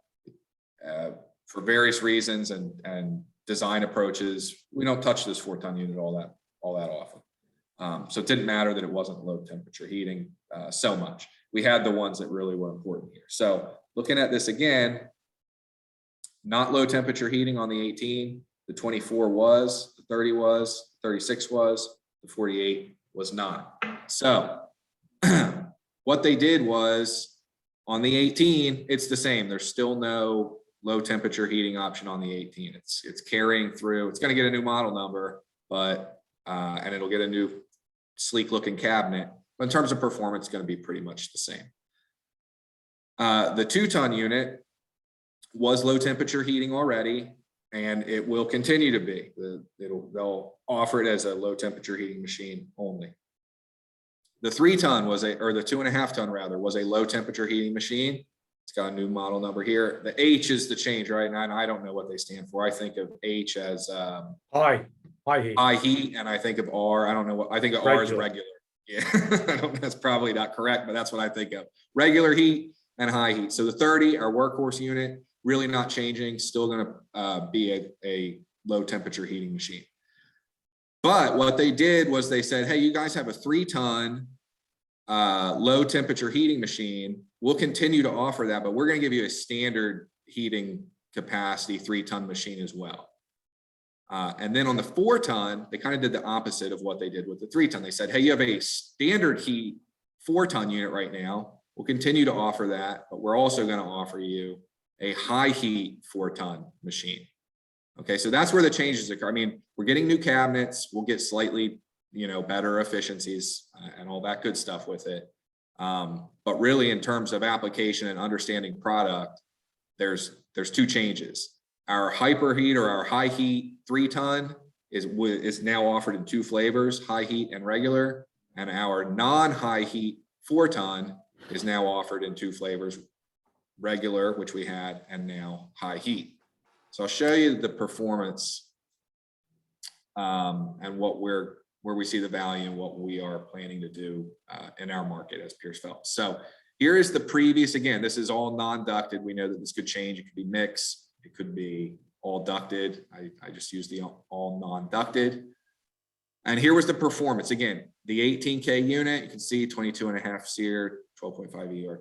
for various reasons and design approaches. We don't touch this 4-ton unit all that often. So it didn't matter that it wasn't low temperature heating so much. We had the ones that really were important here. So looking at this again, not low temperature heating on the 18, the 24 was, the 30 was, 36 was, the 48 was not. So what they did was on the 18, it's the same. There's still no low temperature heating option on the 18. It's carrying through. It's going to get a new model number, but and it'll get a new sleek looking cabinet. But in terms of performance, it's going to be pretty much the same. The 2-ton unit was low temperature heating already, and it will continue to be. They'll offer it as a low temperature heating machine only. The 3-ton was or the 2.5-ton rather, was a low temperature heating machine. It's got a new model number here. The H is the change, right? And I don't know what they stand for. I think of H as High heat. high heat, and I think of R. I don't know what I think of R as regular. Yeah, that's probably not correct, but that's what I think of. Regular heat and high heat. So the 30, our workhorse unit, really not changing. Still going to be a low temperature heating machine. But what they did was they said, hey, you guys have a 3-ton low temperature heating machine. We'll continue to offer that, but we're going to give you a standard heating capacity 3-ton machine as well. And then on the 4-ton, they kind of did the opposite of what they did with the 3-ton. They said, hey, you have a standard heat 4-ton unit right now. We'll continue to offer that, but we're also going to offer you a high heat 4-ton machine. Okay, so that's where the changes occur. I mean, we're getting new cabinets. We'll get slightly, better efficiencies and all that good stuff with it. But really, in terms of application and understanding product, there's 2 changes. Our hyper heat or our high heat 3-ton is now offered in 2 flavors, high heat and regular, and our non-high heat 4-ton is now offered in 2 flavors, regular, which we had, and now high heat. So I'll show you the performance and where we see the value and what we are planning to do in our market as Pierce Phelps. So here is the previous. Again, this is all non-ducted. We know that this could change. It could be mixed. It could be all ducted. I just use the all non-ducted. And here was the performance. Again, the 18K unit, you can see 22.5 SEER, 12.5 ER,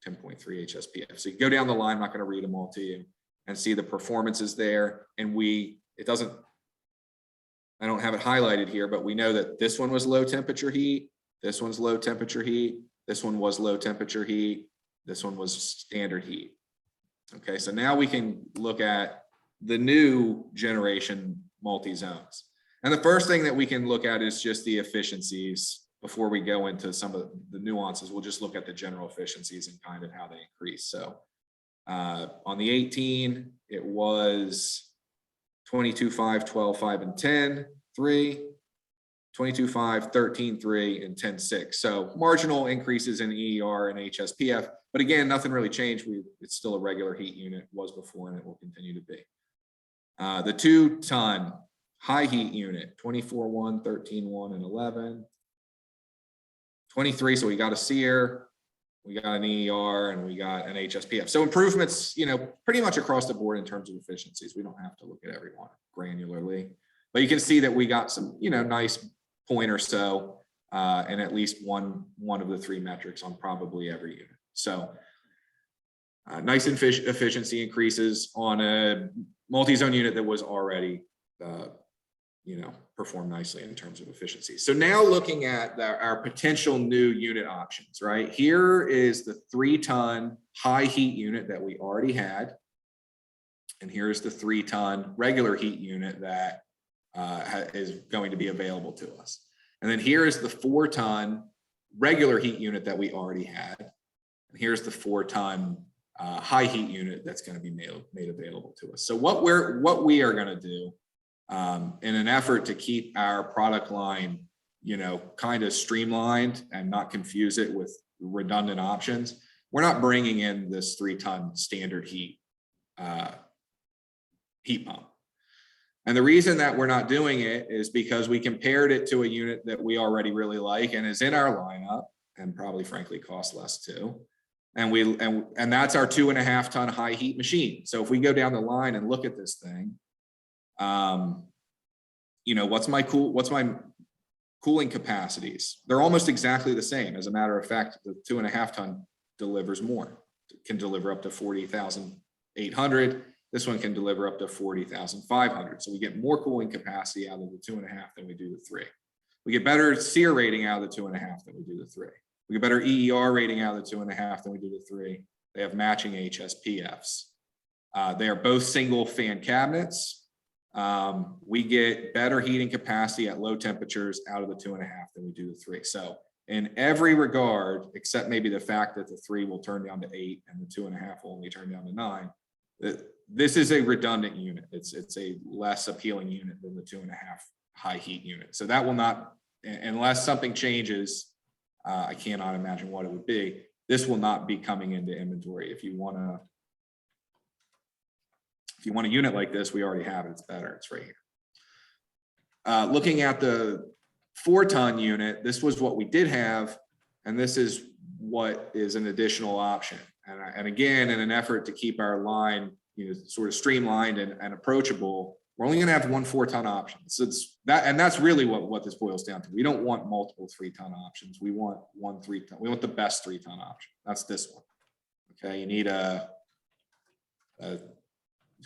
10.3 HSPF. So you go down the line, I'm not going to read them all to you, and see the performances there. And I don't have it highlighted here, but we know that this one was low temperature heat. This one's low temperature heat. This one was low temperature heat. This one was standard heat. Okay, so now we can look at the new generation multi-zones. And the first thing that we can look at is just the efficiencies. Before we go into some of the nuances, we'll just look at the general efficiencies and kind of how they increase. So on the 18, it was 22.5, 12.5, and 10, 3, 22.5, 13.3, and 10.6. So marginal increases in EER and HSPF, but again, nothing really changed. It's still a regular heat unit, was before, and it will continue to be. The 2-ton high heat unit, 24.1, 13.1, and 11. 23, so we got a SEER, we got an EER, and we got an HSPF. So improvements, you know, pretty much across the board in terms of efficiencies. We don't have to look at every one granularly, but you can see that we got some, you know, nice point or so and at least one of the 3 metrics on probably every unit. So nice efficiency increases on a multi-zone unit that was already, you know, performed nicely in terms of efficiency. So now looking at our potential new unit options, right? Here is the 3-ton high heat unit that we already had. And here's the 3-ton regular heat unit that is going to be available to us. And then here is the 4-ton regular heat unit that we already had. And here's the 4-ton high heat unit that's going to be made available to us. So what we are going to do in an effort to keep our product line, you know, kind of streamlined and not confuse it with redundant options, we're not bringing in this 3-ton standard heat pump. And the reason that we're not doing it is because we compared it to a unit that we already really like and is in our lineup and probably frankly costs less too. And that's our 2.5-ton high heat machine. So if we go down the line and look at this thing, you know, what's my cooling capacities? They're almost exactly the same. As a matter of fact, the 2.5-ton delivers more. It can deliver up to 40,800. This one can deliver up to 40,500. So we get more cooling capacity out of the 2.5 than we do the 3. We get better SEER rating out of the 2.5 than we do the 3. We get better EER rating out of the 2.5 than we do the 3. They have matching HSPFs. They are both single fan cabinets. We get better heating capacity at low temperatures out of the 2.5 than we do the 3. So in every regard, except maybe the fact that the 3 will turn down to 8 and the 2.5 will only turn down to 9. This is a redundant unit. It's a less appealing unit than the 2.5 high heat unit. So that will not, unless something changes, I cannot imagine what it would be. This will not be coming into inventory. If you want a unit like this, we already have it. It's better. It's right here. Looking at the 4-ton unit, this was what we did have, and this is what is an additional option. And again, in an effort to keep our line, you know, sort of streamlined and approachable, we're only going to have 1 4-ton option. So it's that, and that's really what this boils down to. We don't want multiple 3-ton options. We want 1 3-ton. We want the best 3-ton option. That's this one. Okay, you need a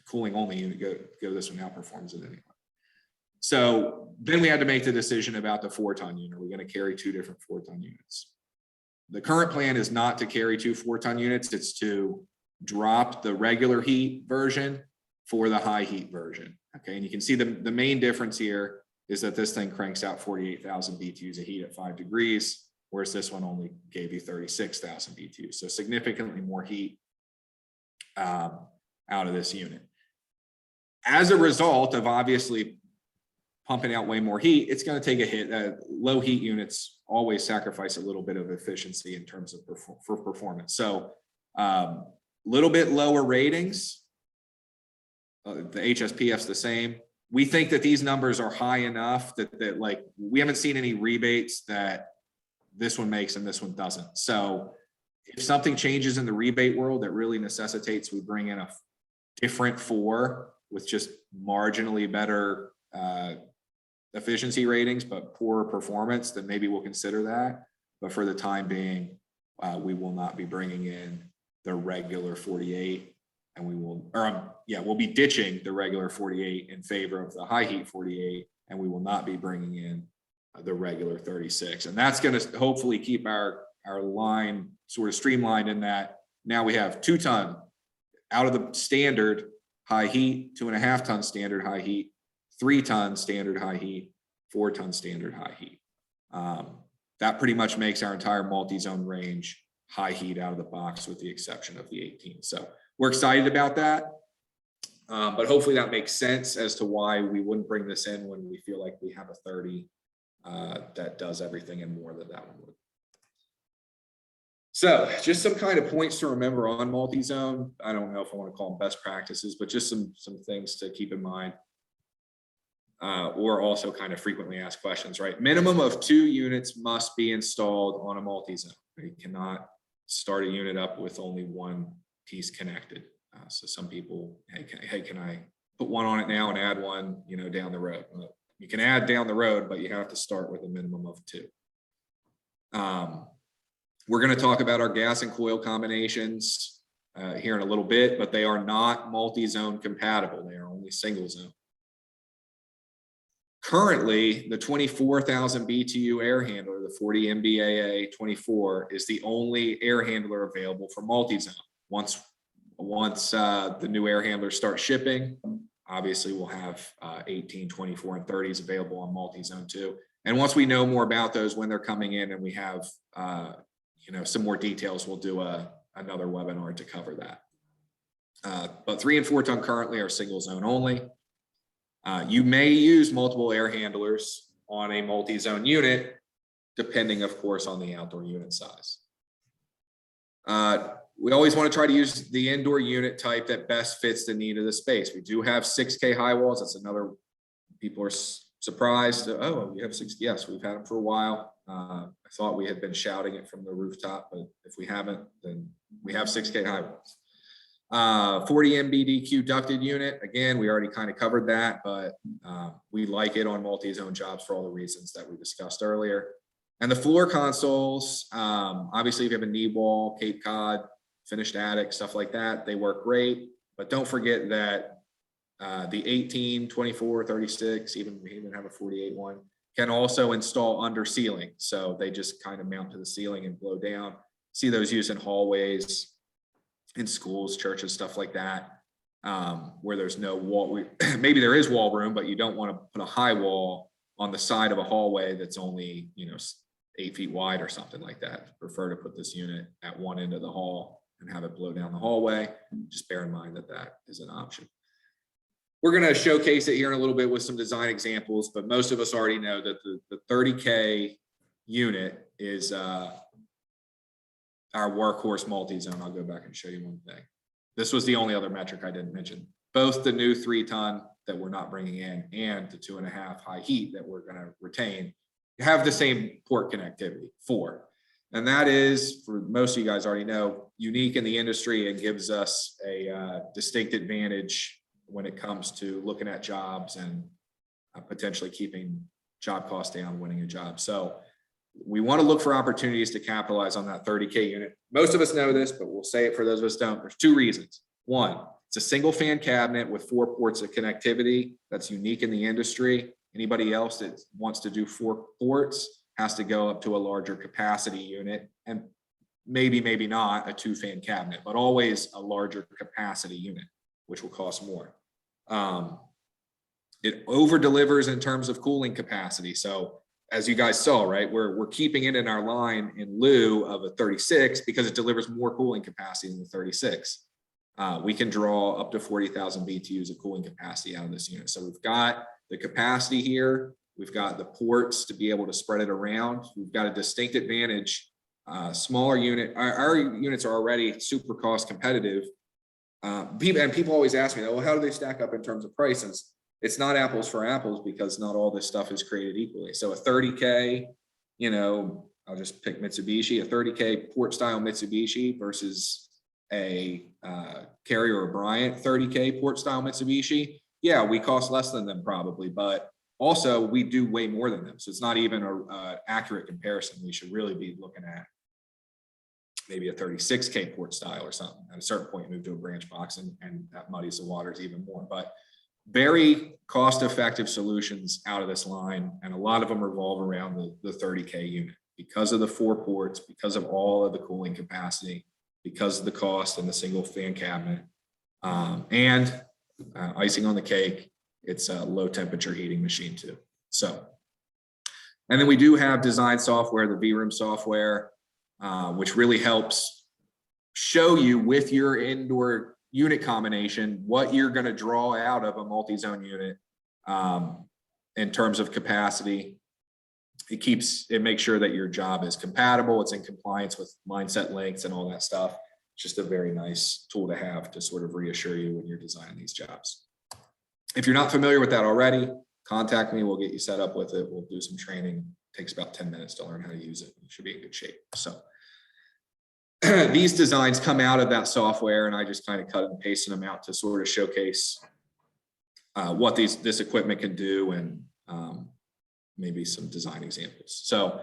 cooling only unit. Go this one, outperforms it anyway. So then we had to make the decision about the 4-ton unit. We're going to carry 2 different 4-ton units. The current plan is not to carry 2 4-ton units. It's to drop the regular heat version for the high heat version. Okay, and you can see the main difference here is that this thing cranks out 48,000 BTUs of heat at 5 degrees, whereas this one only gave you 36,000 BTUs. So significantly more heat out of this unit. As a result of obviously pumping out way more heat, it's going to take a hit. Low heat units always sacrifice a little bit of efficiency in terms of performance. So little bit lower ratings. The HSPF's the same. We think that these numbers are high enough that like we haven't seen any rebates that this one makes and this one doesn't. So if something changes in the rebate world that really necessitates we bring in a different 4 with just marginally better efficiency ratings, but poorer performance, then maybe we'll consider that. But for the time being, we will not be bringing in the regular 48. And we will, we'll be ditching the regular 48 in favor of the high heat 48, and we will not be bringing in the regular 36. And that's going to hopefully keep our line sort of streamlined in that now we have 2-ton out of the standard high heat, 2.5-ton standard high heat, 3-ton standard high heat, 4-ton standard high heat. That pretty much makes our entire multi-zone range high heat out of the box with the exception of the 18. So we're excited about that, but hopefully that makes sense as to why we wouldn't bring this in when we feel like we have a 30 that does everything and more than that one would. So just some kind of points to remember on multi-zone. I don't know if I want to call them best practices, but just some things to keep in mind. or also kind of frequently asked questions, right? Minimum of 2 units must be installed on a multi-zone. You cannot start a unit up with only one piece connected. So some people, hey, can I put one on it now and add one, you know, down the road? Well, you can add down the road, but you have to start with a minimum of 2. We're going to talk about our gas and coil combinations here in a little bit, but they are not multi-zone compatible. They are only single zone. Currently, the 24,000 BTU air handler, the 40 MBAA 24, is the only air handler available for multi-zone. Once the new air handlers start shipping, obviously we'll have 18, 24, and 30s available on multi-zone too. And once we know more about those when they're coming in and we have you know, some more details, we'll do another webinar to cover that. But 3 and 4 ton currently are single zone only. You may use multiple air handlers on a multi-zone unit, depending, of course, on the outdoor unit size. We always want to try to use the indoor unit type that best fits the need of the space. We do have 6K high walls. That's another, people are surprised. Oh, you have 6? Yes, we've had them for a while. I thought we had been shouting it from the rooftop, but if we haven't, then we have 6K high walls. 40 MBDQ ducted unit. Again, we already kind of covered that, but we like it on multi-zone jobs for all the reasons that we discussed earlier. And the floor consoles, obviously if you have a knee wall, Cape Cod, finished attic, stuff like that, they work great. But don't forget that the 18, 24, 36, even we even have a 48 one, can also install under ceiling. So they just kind of mount to the ceiling and blow down. See those used in hallways, in schools, churches, stuff like that, where there's no wall. Maybe there is wall room, but you don't want to put a high wall on the side of a hallway that's only, you know, 8 feet wide or something like that. Prefer to put this unit at one end of the hall and have it blow down the hallway. Just bear in mind that that is an option. We're going to showcase it here in a little bit with some design examples, but most of us already know that the 30K unit is our workhorse multi-zone. I'll go back and show you one thing. This was the only other metric I didn't mention. Both the new 3 ton that we're not bringing in and the 2.5 high heat that we're going to retain have the same port connectivity 4. And that is, for most of you guys already know, unique in the industry and gives us a distinct advantage when it comes to looking at jobs and potentially keeping job costs down, winning a job. So we want to look for opportunities to capitalize on that 30K unit. Most of us know this, but we'll say it for those of us who don't. There's 2 reasons. One, it's a single fan cabinet with 4 ports of connectivity. That's unique in the industry. Anybody else that wants to do 4 ports has to go up to a larger capacity unit, and maybe not a 2-fan cabinet, but always a larger capacity unit, which will cost more. It over delivers in terms of cooling capacity. So as you guys saw, right, we're keeping it in our line in lieu of a 36 because it delivers more cooling capacity than the 36. We can draw up to 40,000 BTUs of cooling capacity out of this unit. So we've got the capacity here. We've got the ports to be able to spread it around. We've got a distinct advantage. Smaller unit, our units are already super cost competitive. People always ask me, well, how do they stack up in terms of prices? It's not apples for apples because not all this stuff is created equally. So a 30K, you know, I'll just pick Mitsubishi, a 30K port style Mitsubishi versus a Carrier or Bryant 30K port style Mitsubishi. Yeah, we cost less than them probably, but also we do way more than them. So it's not even an accurate comparison. We should really be looking at maybe a 36K port style or something. At a certain point, move to a branch box and that muddies the waters even more. But very cost-effective solutions out of this line, and a lot of them revolve around the 30K unit because of the 4 ports, because of all of the cooling capacity, because of the cost and the single fan cabinet, and icing on the cake, it's a low temperature heating machine too. So, and then we do have design software, the V-Room software, which really helps show you with your indoor unit combination what you're going to draw out of a multi-zone unit in terms of capacity. It makes sure that your job is compatible, it's in compliance with line set lengths and all that stuff. It's just a very nice tool to have to sort of reassure you when you're designing these jobs. If you're not familiar with that already, contact me. We'll get you set up with it. We'll do some training. Takes about 10 minutes to learn how to use it. You should be in good shape. So these designs come out of that software, and I just kind of cut and pasted them out to sort of showcase what this equipment can do, and maybe some design examples. So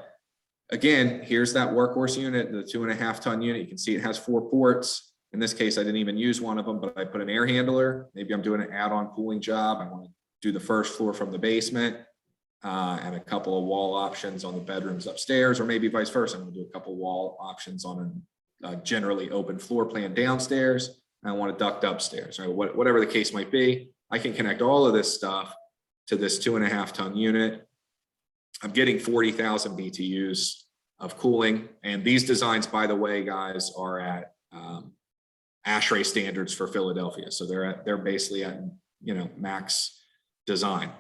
again, here's that workhorse unit, the 2.5 ton unit. You can see it has 4 ports. In this case, I didn't even use one of them, but I put an air handler. Maybe I'm doing an add-on cooling job. I want to do the first floor from the basement, and a couple of wall options on the bedrooms upstairs, or maybe vice versa. I'm going to do a couple wall options on a generally open floor plan downstairs. And I want a duct upstairs, right? Whatever the case might be. I can connect all of this stuff to this 2.5 ton unit. I'm getting 40,000 BTUs of cooling. And these designs, by the way, guys, are at ASHRAE standards for Philadelphia. So they're basically at, max design.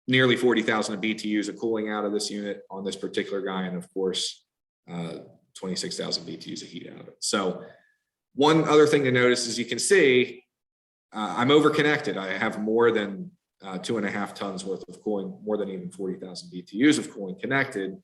Nearly 40,000 BTUs of cooling out of this unit on this particular guy. And of course, 26,000 BTUs of heat out of it. So one other thing to notice is you can see I'm over-connected. I have more than 2.5 tons worth of cooling, more than even 40,000 BTUs of cooling connected.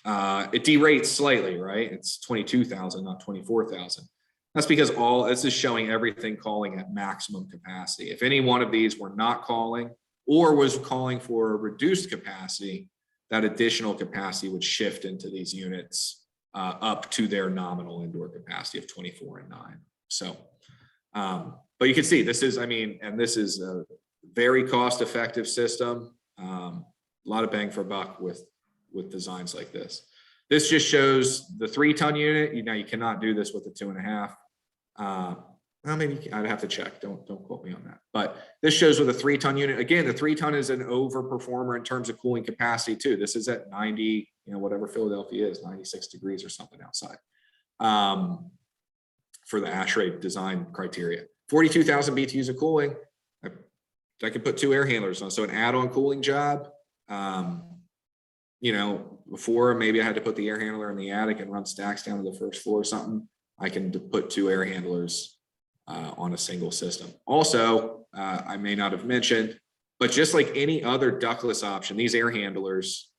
It derates slightly, right? It's 22,000, not 24,000. That's because this is showing everything calling at maximum capacity. If any one of these were not calling or was calling for a reduced capacity, that additional capacity would shift into these units up to their nominal indoor capacity of 24 and 9. So, but you can see this is, and this is a very cost-effective system. A lot of bang for buck with designs like this. This just shows the 3 ton unit. You cannot do this with the 2.5. Well, maybe I'd have to check. Don't quote me on that. But this shows with a 3 ton unit. Again, the 3 ton is an overperformer in terms of cooling capacity too. This is at 90, whatever Philadelphia is, 96 degrees or something outside. For the ASHRAE design criteria, 42,000 BTUs of cooling. I could put 2 air handlers on. So an add-on cooling job. Before maybe I had to put the air handler in the attic and run stacks down to the first floor or something. I can put 2 air handlers on a single system. Also, I may not have mentioned, but just like any other ductless option, these air handlers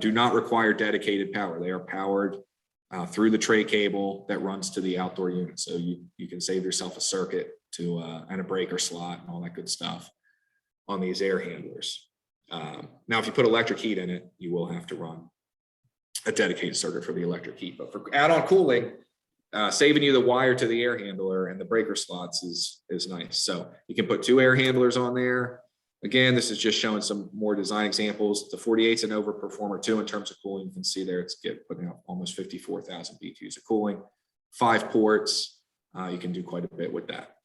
do not require dedicated power. They are powered through the tray cable that runs to the outdoor unit. So you can save yourself a circuit and a breaker slot and all that good stuff on these air handlers. Now, if you put electric heat in it, you will have to run a dedicated circuit for the electric heat. But for add-on cooling, saving you the wire to the air handler and the breaker slots is nice. So you can put 2 air handlers on there. Again, this is just showing some more design examples. The 48's an overperformer too in terms of cooling. You can see there it's putting out almost 54,000 BTUs of cooling. 5 ports, you can do quite a bit with that.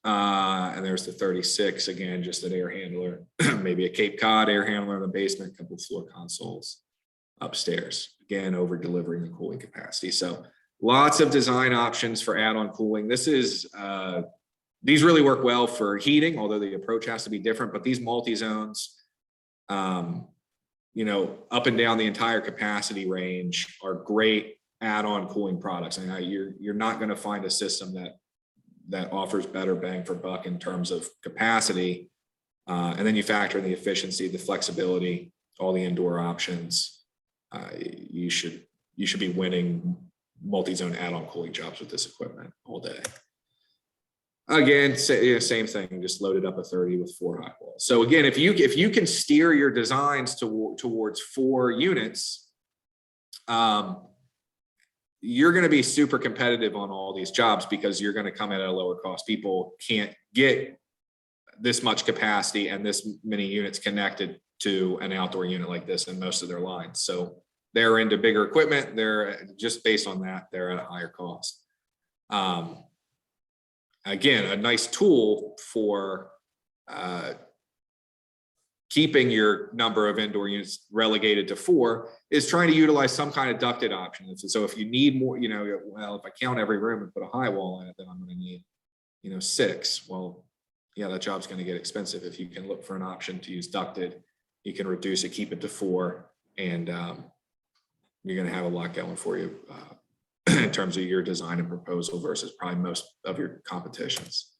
And there's the 36, again, just an air handler, maybe a Cape Cod air handler in the basement, a couple of floor consoles upstairs. Again, over delivering the cooling capacity. So lots of design options for add-on cooling. These really work well for heating, although the approach has to be different, but these multi-zones, up and down the entire capacity range are great add-on cooling products. And you're not going to find a system that offers better bang for buck in terms of capacity. And then you factor in the efficiency, the flexibility, all the indoor options. You should be winning multi-zone add-on cooling jobs with this equipment all day. Again, same thing, just loaded up a 30 with 4 hot walls. So again, if you can steer your designs towards 4 units, you're going to be super competitive on all these jobs because you're going to come in at a lower cost. People can't get this much capacity and this many units connected to an outdoor unit like this in most of their lines. So they're into bigger equipment. They're just based on that, they're at a higher cost. Again, a nice tool for keeping your number of indoor units relegated to 4 is trying to utilize some kind of ducted option. So if you need more, well, if I count every room and put a high wall in it, then I'm going to need, 6. Well, yeah, that job's going to get expensive. If you can look for an option to use ducted, you can reduce it, keep it to 4, and you're going to have a lot going for you in terms of your design and proposal versus probably most of your competitions.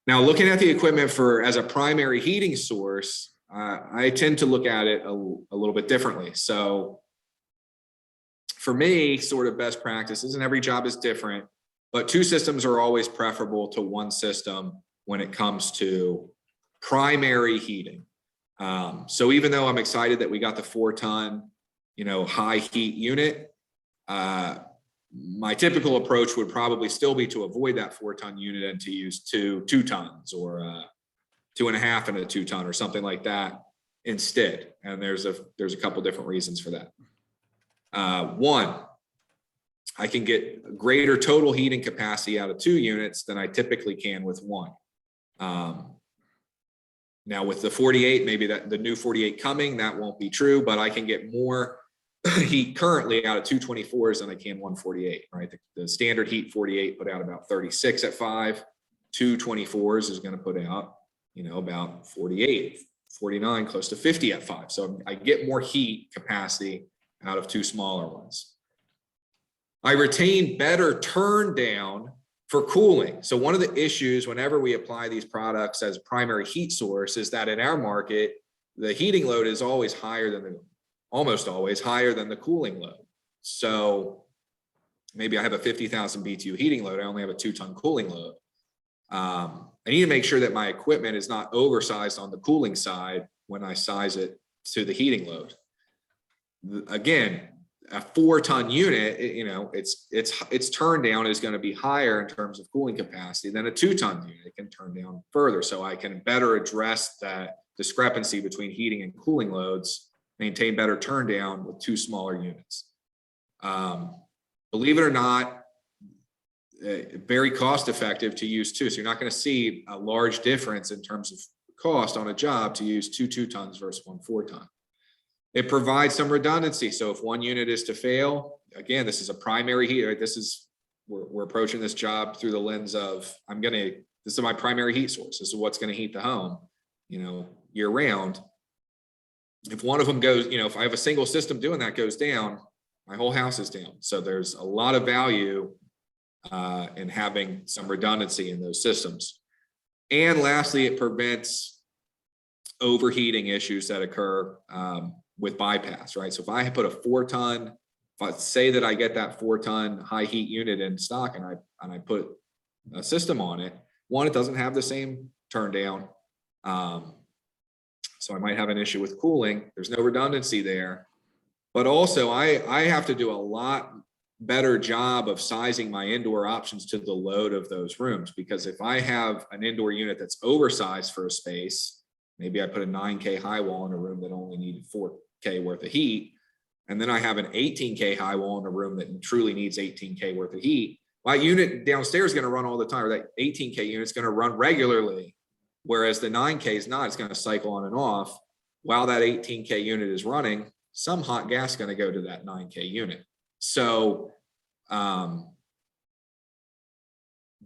Now, looking at the equipment as a primary heating source, I tend to look at it a little bit differently. So for me, sort of best practices, and every job is different, but 2 systems are always preferable to 1 system when it comes to primary heating. So even though I'm excited that we got the 4-ton, high heat unit, my typical approach would probably still be to avoid that 4-ton unit and to use two 2-tons or 2.5 and a 2-ton or something like that instead. And there's a couple different reasons for that. One, I can get greater total heating capacity out of 2 units than I typically can with 1. Now with the 48, maybe the new 48 coming, that won't be true, but I can get more heat currently out of 224s than I can 148, right? The standard heat 48 put out about 36 at 5. 224s is going to put out, about 48, 49, close to 50 at 5. So I get more heat capacity out of 2 smaller ones. I retain better turn down for cooling. So one of the issues whenever we apply these products as primary heat source is that in our market, the heating load is always almost always higher than the cooling load. So maybe I have a 50,000 BTU heating load. I only have a 2-ton cooling load. I need to make sure that my equipment is not oversized on the cooling side when I size it to the heating load. Again, a 4-ton unit, its turn down is going to be higher in terms of cooling capacity than a 2-ton unit. It can turn down further, so I can better address that discrepancy between heating and cooling loads, maintain better turn down with 2 smaller units. Believe it or not, very cost effective to use 2. So you're not going to see a large difference in terms of cost on a job to use 2 2-tons versus 1 4-ton. It provides some redundancy. So if 1 unit is to fail, again, this is a primary heat, right? We're approaching this job through the lens of, this is my primary heat source. This is what's going to heat the home, year round. If one of them goes, if I have a single system doing that goes down, my whole house is down. So there's a lot of value in having some redundancy in those systems. And lastly, it prevents overheating issues that occur with bypass, right? So if I put a 4-ton, if I say that I get that 4-ton high heat unit in stock and I put a system on it, one, it doesn't have the same turn down. So I might have an issue with cooling. There's no redundancy there. But also I have to do a lot better job of sizing my indoor options to the load of those rooms, because if I have an indoor unit that's oversized for a space, maybe I put a 9K high wall in a room that only needed 4K worth of heat, and then I have an 18K high wall in a room that truly needs 18K worth of heat, my unit downstairs is going to run all the time, or that 18K unit is going to run regularly, whereas the 9K is not. It's going to cycle on and off. While that 18K unit is running, some hot gas is going to go to that 9K unit. So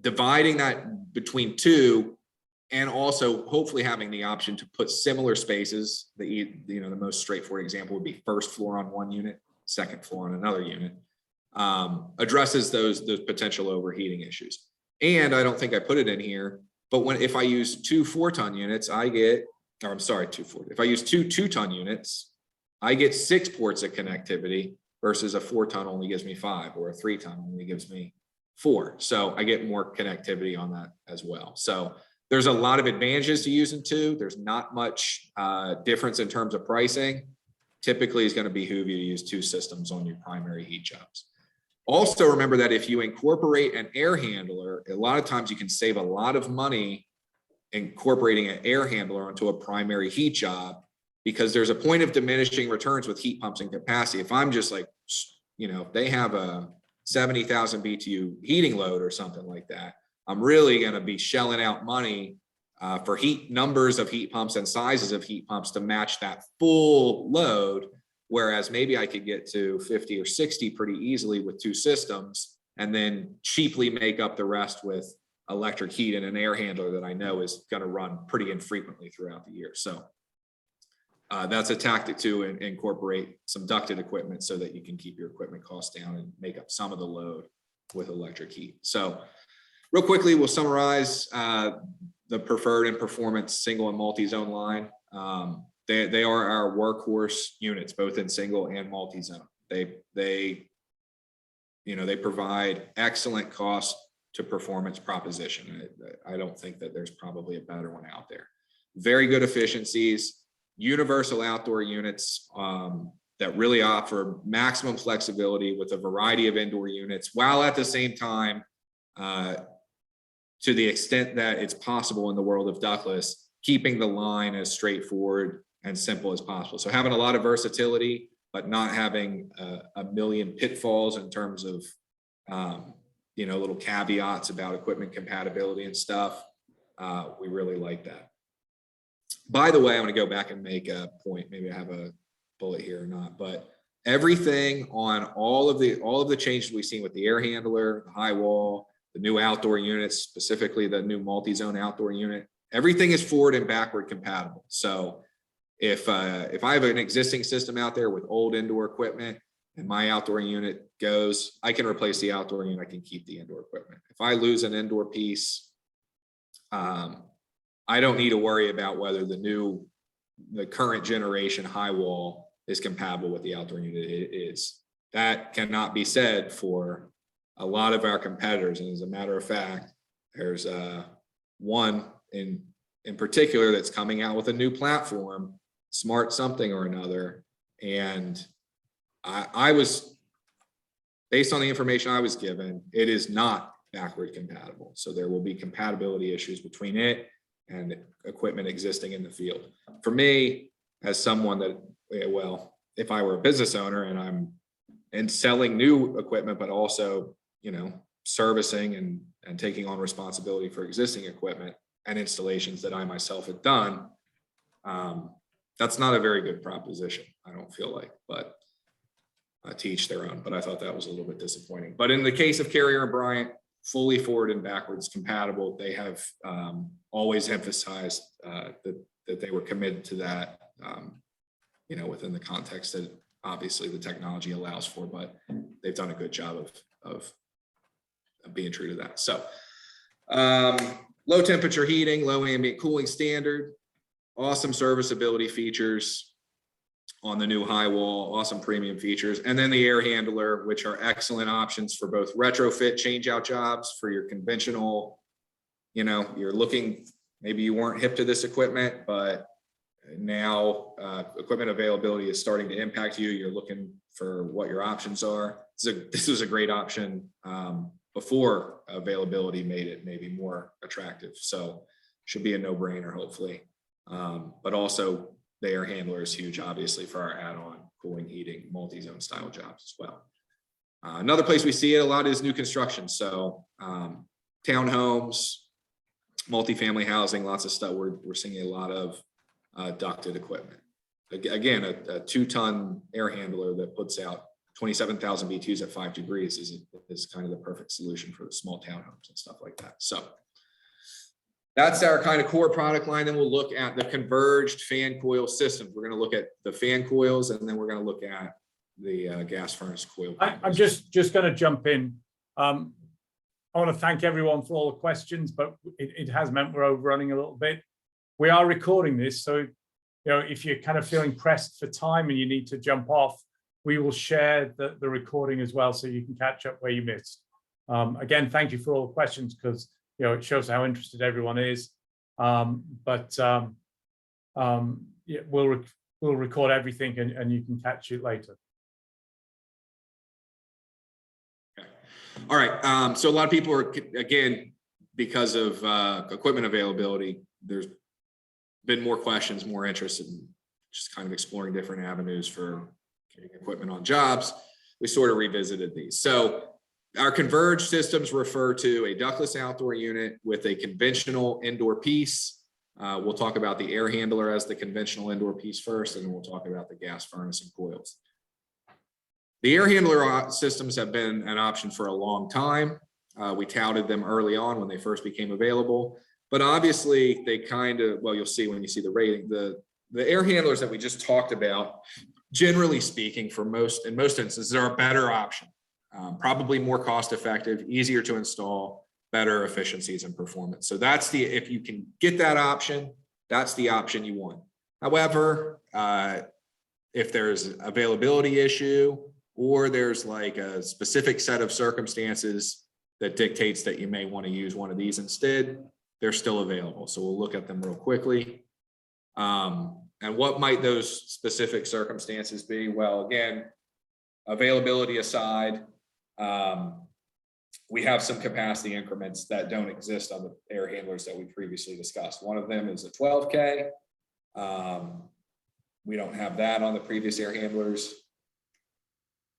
dividing that between 2, and also hopefully having the option to put similar spaces. The most straightforward example would be first floor on 1 unit, second floor on another unit, addresses those potential overheating issues. And I don't think I put it in here, but if I use 2 4-ton units, if I use 2 2-ton units, I get 6 ports of connectivity versus a 4-ton only gives me 5, or a 3-ton only gives me 4. So I get more connectivity on that as well. So there's a lot of advantages to using 2. There's not much difference in terms of pricing. Typically, it's going to behoove you to use 2 systems on your primary heat jobs. Also, remember that if you incorporate an air handler, a lot of times you can save a lot of money incorporating an air handler onto a primary heat job, because there's a point of diminishing returns with heat pumps and capacity. If I'm just like, if they have a 70,000 BTU heating load or something like that, I'm really going to be shelling out money for numbers of heat pumps and sizes of heat pumps to match that full load. Whereas maybe I could get to 50 or 60 pretty easily with 2 systems, and then cheaply make up the rest with electric heat and an air handler that I know is going to run pretty infrequently throughout the year. So that's a tactic to incorporate some ducted equipment so that you can keep your equipment costs down and make up some of the load with electric heat. So real quickly, we'll summarize the preferred and performance single and multi-zone line. They are our workhorse units, both in single and multi-zone. They provide excellent cost to performance proposition. I don't think that there's probably a better one out there. Very good efficiencies, universal outdoor units that really offer maximum flexibility with a variety of indoor units, while at the same time, to the extent that it's possible in the world of ductless, keeping the line as straightforward and simple as possible. So having a lot of versatility, but not having a million pitfalls in terms of, little caveats about equipment compatibility and stuff. We really like that. By the way, I'm going to go back and make a point. Maybe I have a bullet here or not, but everything on all of the changes we've seen with the air handler, the high wall, the new outdoor units, specifically the new multi-zone outdoor unit, everything is forward and backward compatible. So if I have an existing system out there with old indoor equipment and my outdoor unit goes, I can replace the outdoor unit, I can keep the indoor equipment. If I lose an indoor piece, I don't need to worry about whether the current generation high wall is compatible with the outdoor unit. It is. That cannot be said for a lot of our competitors. And as a matter of fact, there's one in particular that's coming out with a new platform, smart something or another. And I was, based on the information I was given, it is not backward compatible. So there will be compatibility issues between it and equipment existing in the field. For me, as someone that, well, if I were a business owner and selling new equipment, but also, servicing and taking on responsibility for existing equipment and installations that I myself have done, that's not a very good proposition, I don't feel like, but to each their own. But I thought that was a little bit disappointing. But in the case of Carrier and Bryant, fully forward and backwards compatible. They have always emphasized that they were committed to that, within the context that obviously the technology allows for, but they've done a good job of being true to that. So low temperature heating, low ambient cooling standard, awesome serviceability features on the new high wall, awesome premium features, and then the air handler, which are excellent options for both retrofit change out jobs for your conventional, you're looking, maybe you weren't hip to this equipment, but now equipment availability is starting to impact you. You're looking for what your options are. This was a great option before availability made it maybe more attractive. So should be a no-brainer, hopefully. But also the air handler is huge, obviously, for our add-on cooling, heating, multi-zone style jobs as well. Another place we see it a lot is new construction. So townhomes, multifamily housing, lots of stuff. We're seeing a lot of ducted equipment. Again, a 2-ton air handler that puts out 27,000 BTUs at 5 degrees is kind of the perfect solution for the small townhomes and stuff like that. So that's our kind of core product line. Then we'll look at the converged fan coil systems. We're going to look at the fan coils, and then we're going to look at the gas furnace coil. I'm just going to jump in. I want to thank everyone for all the questions, but it has meant we're overrunning a little bit. We are recording this, so if you're kind of feeling pressed for time and you need to jump off, we will share the recording as well, so you can catch up where you missed. Again, thank you for all the questions, because it shows how interested everyone is. Yeah, we'll record everything, and you can catch it later. Okay. All right. So a lot of people are, again, because of equipment availability, there's been more questions, more interest in just kind of exploring different avenues for getting equipment on jobs. We sort of revisited these. So our converged systems refer to a ductless outdoor unit with a conventional indoor piece. We'll talk about the air handler as the conventional indoor piece first, and then we'll talk about the gas furnace and coils. The air handler systems have been an option for a long time. We touted them early on when they first became available, but obviously they kind of, well, you'll see when you see the rating, the air handlers that we just talked about, generally speaking, in most instances, are a better option. Probably more cost effective, easier to install, better efficiencies and performance. So that's if you can get that option, that's the option you want. However, if there's availability issue, or there's like a specific set of circumstances that dictates that you may want to use one of these instead, they're still available. So we'll look at them real quickly. And what might those specific circumstances be? Well, again, availability aside, we have some capacity increments that don't exist on the air handlers that we previously discussed. One of them is a 12K. We don't have that on the previous air handlers.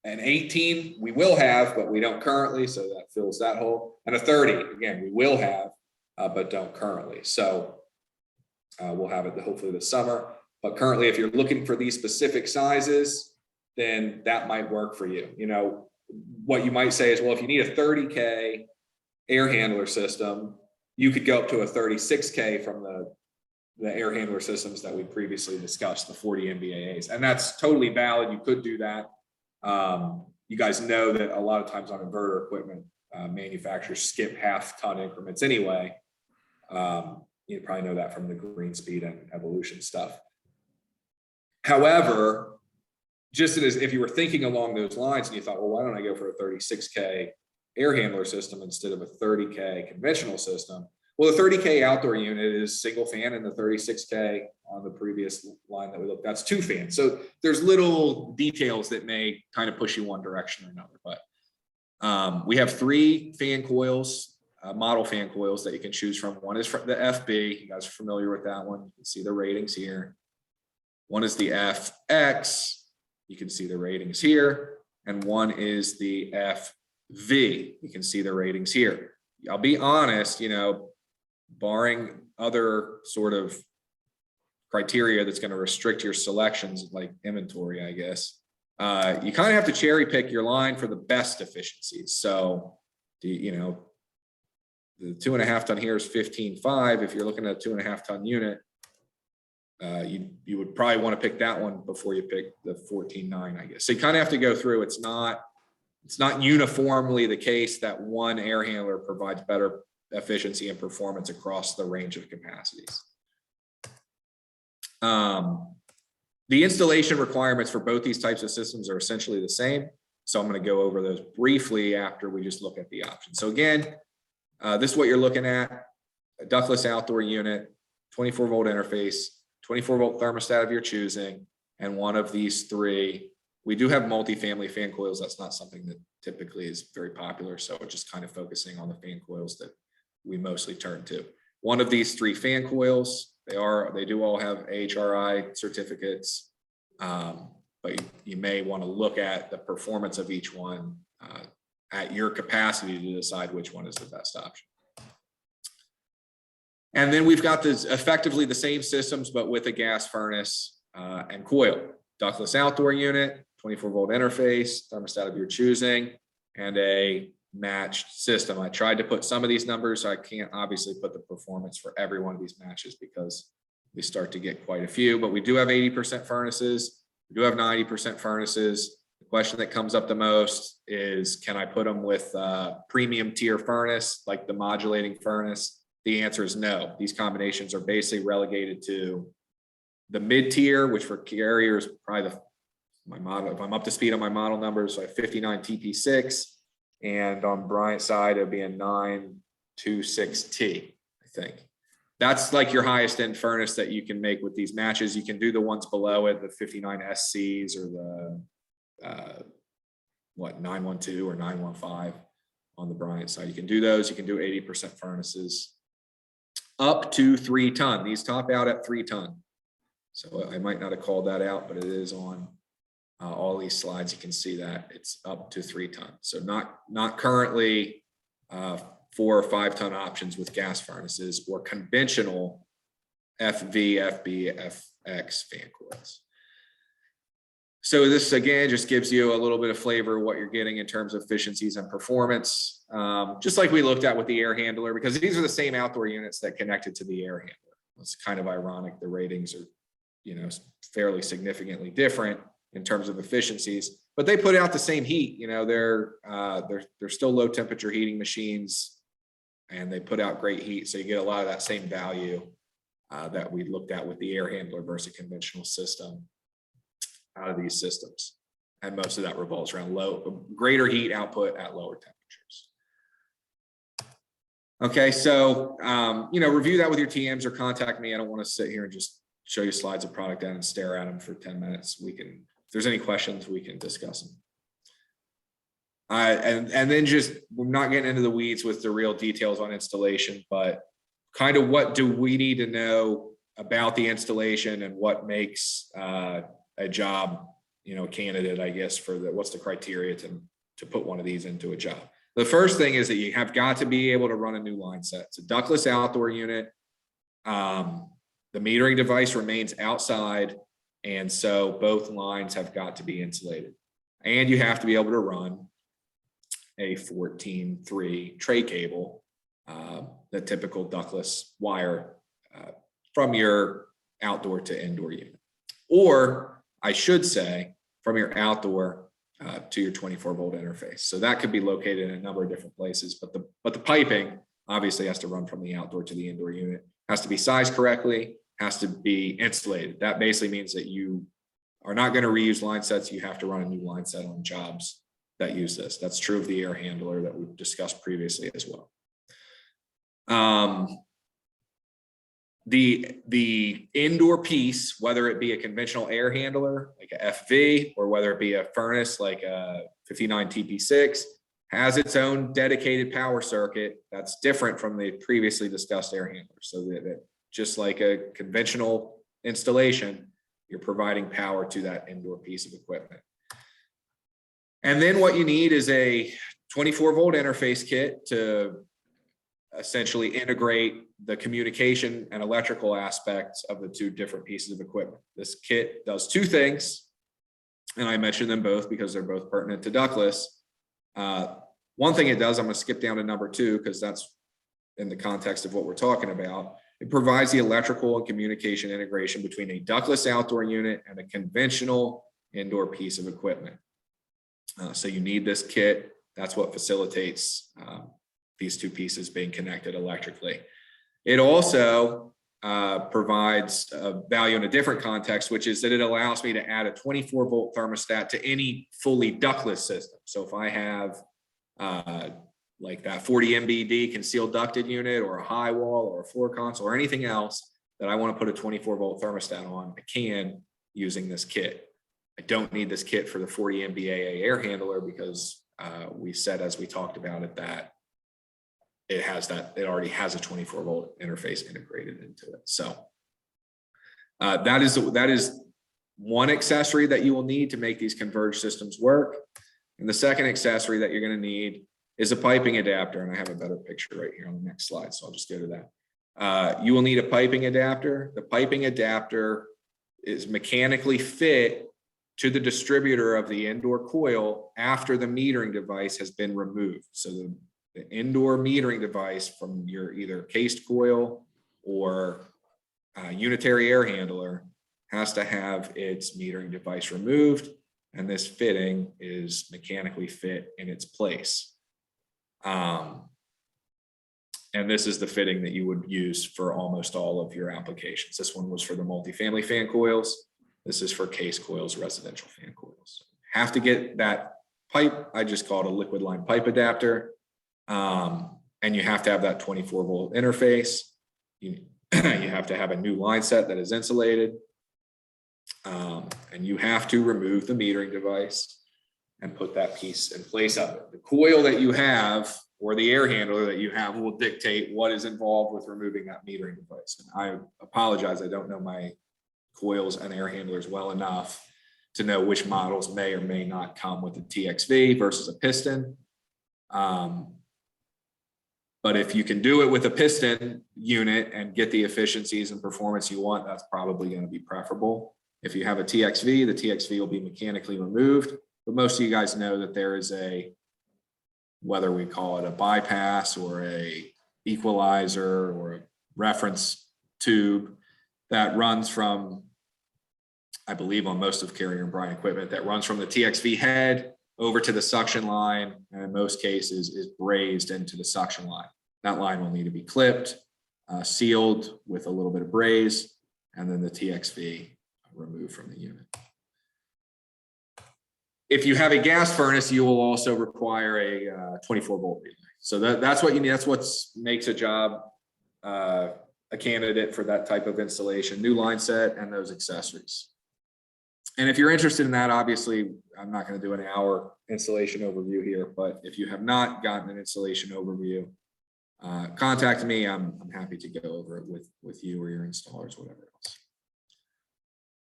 An 18 we will have, but we don't currently, so that fills that hole. And a 30, again, we will have, but don't currently. So we'll have it hopefully this summer. But currently, if you're looking for these specific sizes, then that might work for you. You know, what you might say is, well, if you need a 30K air handler system, you could go up to a 36K from the air handler systems that we previously discussed, the 40 MBAAs. And that's totally valid. You could do that. You guys know that a lot of times on inverter equipment, manufacturers skip half-ton increments anyway. You probably know that from the green speed and evolution stuff. However, just as if you were thinking along those lines and you thought, well, why don't I go for a 36K air handler system instead of a 30K conventional system? Well, the 30K outdoor unit is single fan, and the 36K on the previous line that we looked, that's 2 fans. So there's little details that may kind of push you one direction or another. But we have 3 fan coils, model fan coils that you can choose from. One is from the FB. You guys are familiar with that one. You can see the ratings here. One is the FX. You can see the ratings here. And one is the FV. You can see the ratings here. I'll be honest, you know, barring other sort of criteria that's going to restrict your selections, like inventory, I guess, you kind of have to cherry pick your line for the best efficiencies. So, you know, the 2.5 ton here is 15.5. If you're looking at a 2.5 ton unit, you would probably want to pick that one before you pick the 14.9, I guess. So you kind of have to go through. It's not uniformly the case that one air handler provides better efficiency and performance across the range of capacities. The installation requirements for both these types of systems are essentially the same. So I'm going to go over those briefly after we just look at the options. So again, this is what you're looking at: a ductless outdoor unit, 24 volt interface, 24 volt thermostat of your choosing, and one of these 3. We do have multi-family fan coils. That's not something that typically is very popular. So we're just kind of focusing on the fan coils that we mostly turn to. One of these 3 fan coils, they do all have AHRI certificates, but you may want to look at the performance of each one at your capacity to decide which one is the best option. And then we've got this effectively the same systems, but with a gas furnace and coil. Ductless outdoor unit, 24 volt interface, thermostat of your choosing, and a matched system. I tried to put some of these numbers. So I can't obviously put the performance for every one of these matches because we start to get quite a few, but we do have 80% furnaces. We do have 90% furnaces. The question that comes up the most is, can I put them with premium tier furnace, like the modulating furnace? The answer is no. These combinations are basically relegated to the mid tier, which for carriers, probably my model, if I'm up to speed on my model numbers, so I have 59 TP6, and on Bryant side, it'd be a 926T, I think. That's like your highest end furnace that you can make with these matches. You can do the ones below it, the 59 SCs or the 912 or 915 on the Bryant side. You can do those. You can do 80% furnaces up to 3 ton. These top out at 3 ton. So I might not have called that out, but it is on all these slides. You can see that it's up to 3 ton. So not currently 4 or 5 ton options with gas furnaces or conventional FV, FB, FX fan coils. So this again just gives you a little bit of flavor of what you're getting in terms of efficiencies and performance, just like we looked at with the air handler, because these are the same outdoor units that connected to the air handler. It's kind of ironic. The ratings are, you know, fairly significantly different in terms of efficiencies, but they put out the same heat. You know, they're still low temperature heating machines. and they put out great heat. So you get a lot of that same value that we looked at with the air handler versus conventional system out of these systems. And most of that revolves around greater heat output at lower temperatures. Okay, so, review that with your TMs or contact me. I don't want to sit here and just show you slides of product down and stare at them for 10 minutes. If there's any questions, we can discuss them. And then we're not getting into the weeds with the real details on installation, but kind of what do we need to know about the installation and what makes a job, candidate, I guess, what's the criteria to put one of these into a job. The first thing is that you have got to be able to run a new line set. It's a ductless outdoor unit. The metering device remains outside, and so both lines have got to be insulated. And you have to be able to run a 14-3 tray cable, the typical ductless wire from your outdoor to indoor unit. Or I should say from your outdoor to your 24-volt interface. So that could be located in a number of different places, but the piping obviously has to run from the outdoor to the indoor unit, has to be sized correctly, has to be insulated. That basically means that you are not going to reuse line sets. You have to run a new line set on jobs that use this. That's true of the air handler that we've discussed previously as well. The indoor piece, whether it be a conventional air handler like a FV or whether it be a furnace like a 59 TP6, has its own dedicated power circuit that's different from the previously discussed air handler. So that just like a conventional installation, you're providing power to that indoor piece of equipment. And then what you need is a 24-volt interface kit to essentially integrate the communication and electrical aspects of the two different pieces of equipment. This kit does two things, and I mentioned them both because they're both pertinent to ductless. One thing it does, I'm going to skip down to number 2 because that's in the context of what we're talking about. It provides the electrical and communication integration between a ductless outdoor unit and a conventional indoor piece of equipment. So you need this kit. That's what facilitates these two pieces being connected electrically. It also provides value in a different context, which is that it allows me to add a 24-volt thermostat to any fully ductless system. So if I have like that 40 MBD concealed ducted unit or a high wall or a floor console or anything else that I want to put a 24-volt thermostat on, I can using this kit. I don't need this kit for the 40 MBAA air handler because we said, as we talked about it, that it already has a 24-volt interface integrated into it. So that is one accessory that you will need to make these converged systems work. And the second accessory that you're going to need is a piping adapter. And I have a better picture right here on the next slide. So I'll just go to that. You will need a piping adapter. The piping adapter is mechanically fit to the distributor of the indoor coil after the metering device has been removed. So the indoor metering device from your either cased coil or unitary air handler has to have its metering device removed, and this fitting is mechanically fit in its place. And this is the fitting that you would use for almost all of your applications. This one was for the multifamily fan coils. This is for case coils, residential fan coils. Have to get that pipe, I just call it a liquid line pipe adapter. And you have to have that 24-volt interface. You have to have a new line set that is insulated. And you have to remove the metering device and put that piece in place of it. The coil that you have or the air handler that you have will dictate what is involved with removing that metering device. And I apologize, I don't know my coils and air handlers well enough to know which models may or may not come with a TXV versus a piston. But if you can do it with a piston unit and get the efficiencies and performance you want, that's probably going to be preferable. If you have a TXV, the TXV will be mechanically removed. But most of you guys know that there is a, whether we call it a bypass or a equalizer or a reference tube that runs from, I believe on most of Carrier and Bryant equipment, that runs from the TXV head over to the suction line, and in most cases is brazed into the suction line. That line will need to be clipped, sealed with a little bit of braze, and then the TXV removed from the unit. If you have a gas furnace, you will also require a 24-volt relay. So that's what you need. That's what makes a job a candidate for that type of installation, new line set and those accessories. And if you're interested in that, obviously, I'm not going to do an hour installation overview here, but if you have not gotten an installation overview, contact me. I'm happy to go over it with you or your installers, whatever else.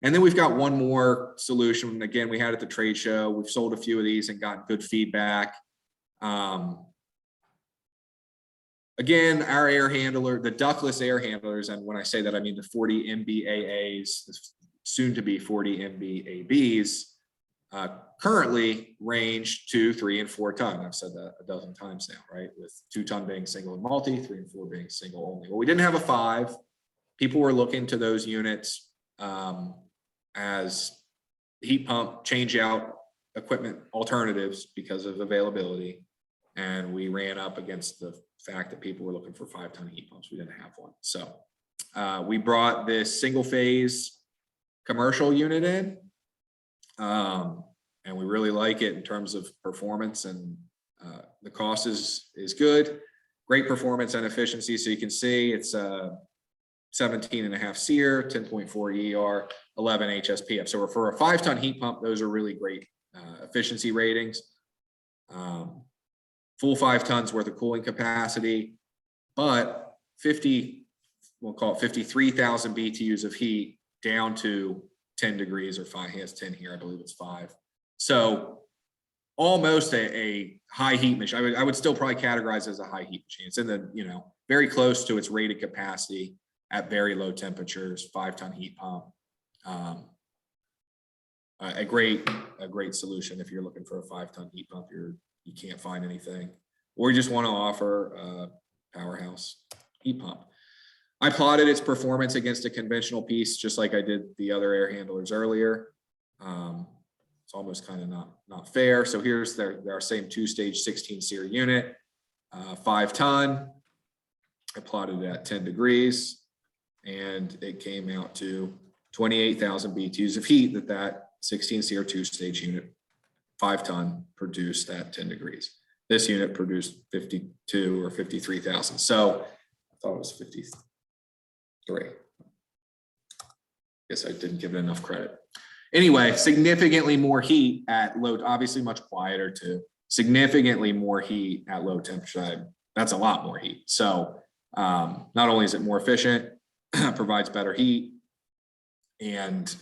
And then we've got one more solution. Again, we had at the trade show. We've sold a few of these and gotten good feedback. Again, our air handler, the ductless air handlers, and when I say that, I mean the 40 MBAAs, soon to be 40 MBABs, currently range 2, 3, and 4 ton. I've said that a dozen times now, right? With 2 ton being single and multi, 3 and 4 being single only. Well, we didn't have a 5. People were looking to those units as heat pump change out equipment alternatives because of availability. And we ran up against the fact that people were looking for 5-ton heat pumps. We didn't have one. So we brought this single phase commercial unit in. And we really like it in terms of performance, and the cost is good. Great performance and efficiency. So you can see it's 17.5 SEER, 10.4 ER, 11 HSPF. So for a 5-ton heat pump, those are really great efficiency ratings. Full 5 tons worth of cooling capacity, but we'll call it 53,000 BTUs of heat down to 10 degrees or 5, he has 10 here, I believe it's 5. So almost a high heat machine. I would still probably categorize it as a high heat machine. It's in the, very close to its rated capacity at very low temperatures, 5-ton heat pump. A great solution if you're looking for a 5-ton heat pump, you can't find anything, or you just want to offer a powerhouse heat pump. I plotted its performance against a conventional piece, just like I did the other air handlers earlier. It's almost kind of not fair. So here's our same 2-stage 16 SEER unit, 5-ton. I plotted it at 10 degrees, and it came out to 28,000 BTUs of heat that 16 SEER 2-stage unit, 5-ton, produced at 10 degrees. This unit produced 52 or 53,000. So I thought it was 53. Guess I didn't give it enough credit. Anyway, significantly more heat at low, obviously much quieter too. Significantly more heat at low temperature. That's a lot more heat. So not only is it more efficient, provides better heat, and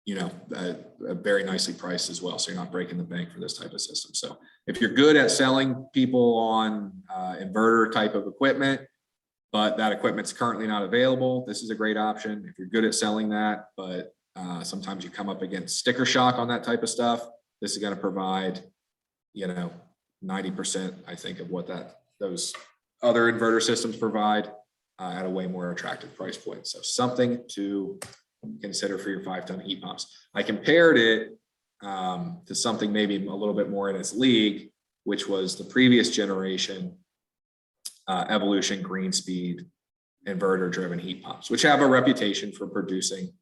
very nicely priced as well. So you're not breaking the bank for this type of system. So if you're good at selling people on inverter type of equipment, but that equipment's currently not available, this is a great option. If you're good at selling that, but sometimes you come up against sticker shock on that type of stuff, this is going to provide, 90%, I think, of what those other inverter systems provide at a way more attractive price point. So something to consider for your 5-ton heat pumps. I compared it to something maybe a little bit more in its league, which was the previous generation Evolution Green Speed inverter driven heat pumps, which have a reputation for producing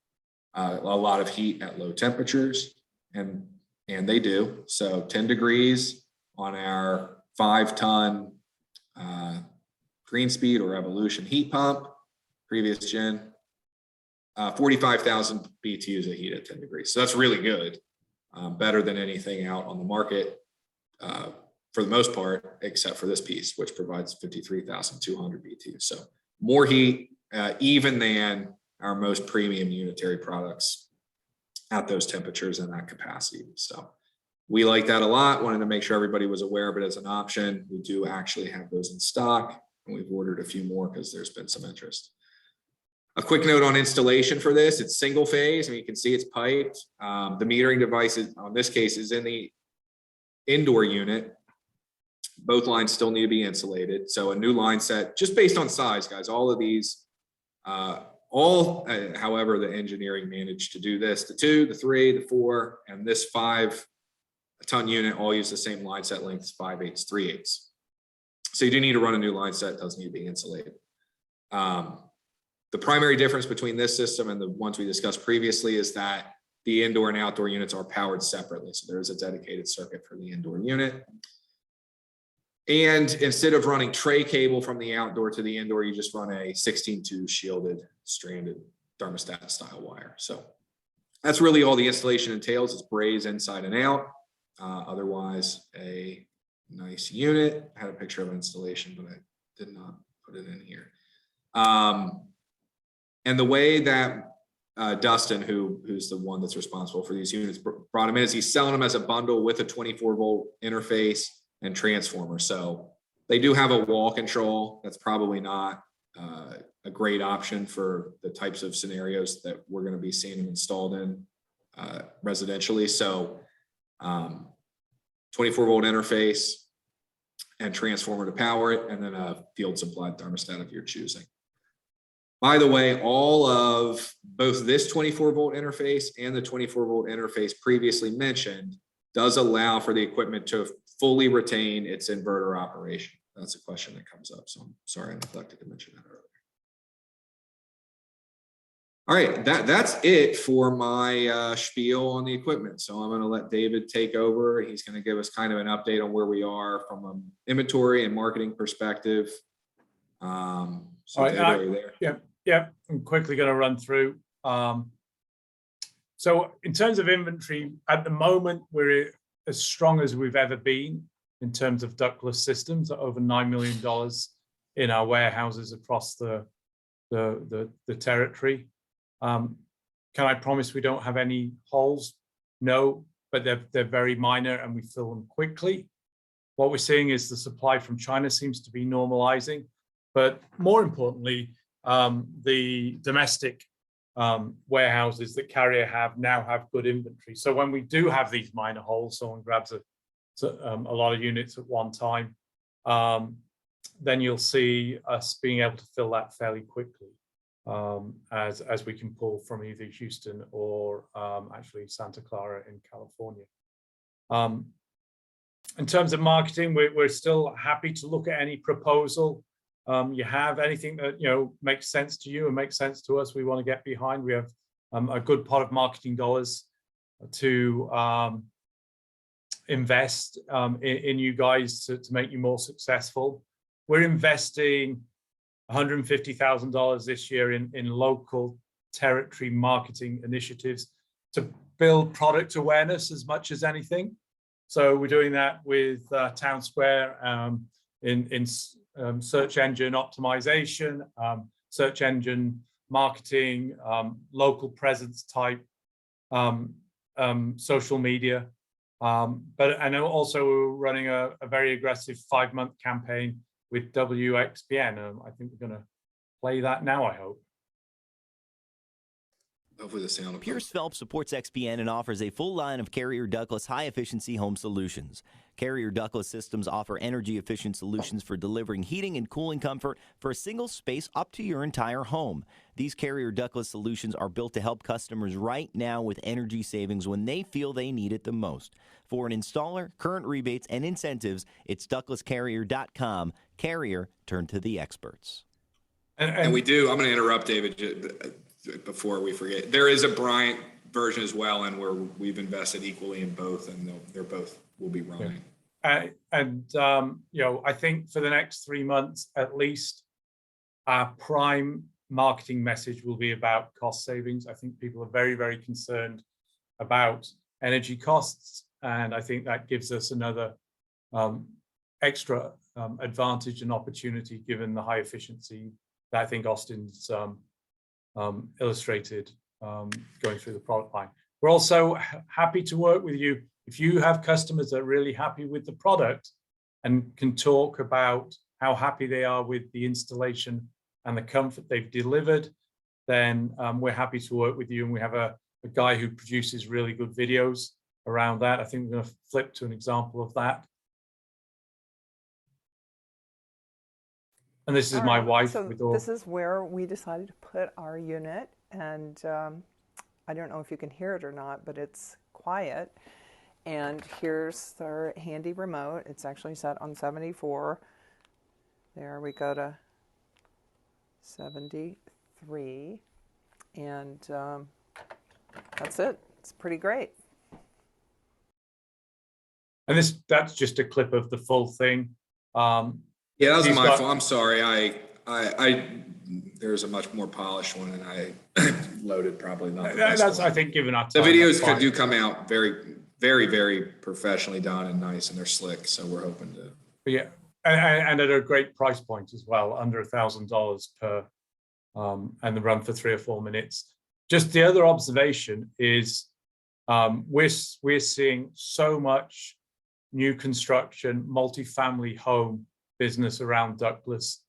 a lot of heat at low temperatures, and they do. So 10 degrees on our 5-ton Green Speed or Evolution heat pump, previous gen, 45,000 BTUs of heat at 10 degrees. So that's really good, better than anything out on the market for the most part, except for this piece, which provides 53,200 BTUs. So more heat, even than our most premium unitary products at those temperatures and that capacity. So we like that a lot. Wanted to make sure everybody was aware of it as an option. We do actually have those in stock, and we've ordered a few more because there's been some interest. A quick note on installation for this: it's single phase. I mean, you can see it's piped. The metering device on this case is in the indoor unit. Both lines still need to be insulated. So a new line set, just based on size, guys, all of these, however, the engineering managed to do this, the 2, the 3, the 4, and this 5-ton unit all use the same line set lengths, 5/8, 3/8. So you do need to run a new line set, does need to be insulated. The primary difference between this system and the ones we discussed previously is that the indoor and outdoor units are powered separately. So there is a dedicated circuit for the indoor unit. And instead of running tray cable from the outdoor to the indoor, you just run a 16-2 shielded stranded thermostat style wire. So that's really all the installation entails. It's braze inside and out. Otherwise, a nice unit. I had a picture of an installation, but I did not put it in here. And the way that Dustin, who's the one that's responsible for these units, brought them in is he's selling them as a bundle with a 24-volt interface and transformer. So they do have a wall control. That's probably not a great option for the types of scenarios that we're going to be seeing them installed in residentially. So 24-volt interface and transformer to power it, and then a field supplied thermostat of your choosing. By the way, all of both this 24-volt interface and the 24-volt interface previously mentioned does allow for the equipment to fully retain its inverter operation. That's a question that comes up, so I'm sorry I neglected to mention that earlier. All right, that's it for my spiel on the equipment. So I'm going to let David take over. He's going to give us kind of an update on where we are from an inventory and marketing perspective. So all right, David, are you there? Yeah, I'm quickly going to run through. So in terms of inventory, at the moment, we're as strong as we've ever been in terms of ductless systems, over $9 million in our warehouses across the territory. Can I promise we don't have any holes? No, but they're very minor and we fill them quickly. What we're seeing is the supply from China seems to be normalizing, but more importantly, the domestic warehouses that Carrier now have good inventory. So when we do have these minor holes, someone grabs a lot of units at one time, then you'll see us being able to fill that fairly quickly as we can pull from either Houston or actually Santa Clara in California. In terms of marketing, we're still happy to look at any proposal. You have anything that makes sense to you and makes sense to us, we want to get behind. We have a good pot of marketing dollars to invest in you guys to make you more successful. We're investing $150,000 this year in local territory marketing initiatives to build product awareness as much as anything. So we're doing that with Town Square in search engine optimization, search engine marketing, local presence type, social media. And also we're running a very aggressive 5-month campaign with WXPN. I think we're going to play that now, I hope. Hopefully the sound will Pierce Phelps supports XPN and offers a full line of Carrier ductless high-efficiency home solutions. Carrier ductless systems offer energy-efficient solutions for delivering heating and cooling comfort for a single space up to your entire home. These Carrier ductless solutions are built to help customers right now with energy savings when they feel they need it the most. For an installer, current rebates, and incentives, it's ductlesscarrier.com. Carrier, turn to the experts. And we do, I'm going to interrupt David before we forget. There is a Bryant version as well, and where we've invested equally in both, and they're both will be running. I think for the next 3 months at least, our prime marketing message will be about cost savings. I think people are very, very concerned about energy costs, and I think that gives us another extra advantage and opportunity given the high efficiency that I think Austin's illustrated going through the product line. We're also happy to work with you. If you have customers that are really happy with the product and can talk about how happy they are with the installation and the comfort they've delivered, then we're happy to work with you. And we have a guy who produces really good videos around that. I think we're going to flip to an example of that. And this is my wife. So this is where we decided to put our unit, and I don't know if you can hear it or not, but it's quiet. And here's our handy remote. It's actually set on 74. There we go to 73. And that's it. It's pretty great. And that's just a clip of the full thing. Yeah, that was He's my got- fault. I'm sorry. There's a much more polished one, and I loaded probably not the best That's, one. I think, given our The time, videos that's fine. do come out very, very, very professionally done and nice, and they're slick. So we're hoping to. Yeah, and at a great price point as well, under $1,000 per, and the run for 3 or 4 minutes. Just the other observation is we're seeing so much new construction, multifamily home business around ductless.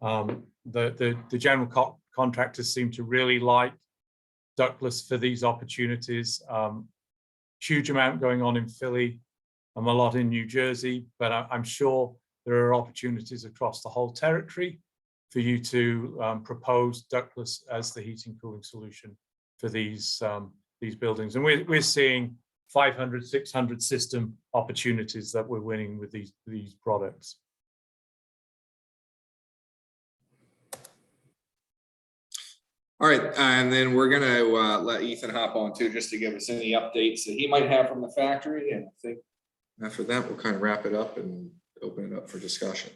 The general contractors seem to really like ductless for these opportunities. Huge amount going on in Philly, a lot in New Jersey, but I'm sure there are opportunities across the whole territory for you to propose ductless as the heating cooling solution for these buildings. And we're seeing 500, 600 system opportunities that we're winning with these products. All right, and then we're going to let Ethan hop on too, just to give us any updates that he might have from the factory. And I think after that, we'll kind of wrap it up and open it up for discussion.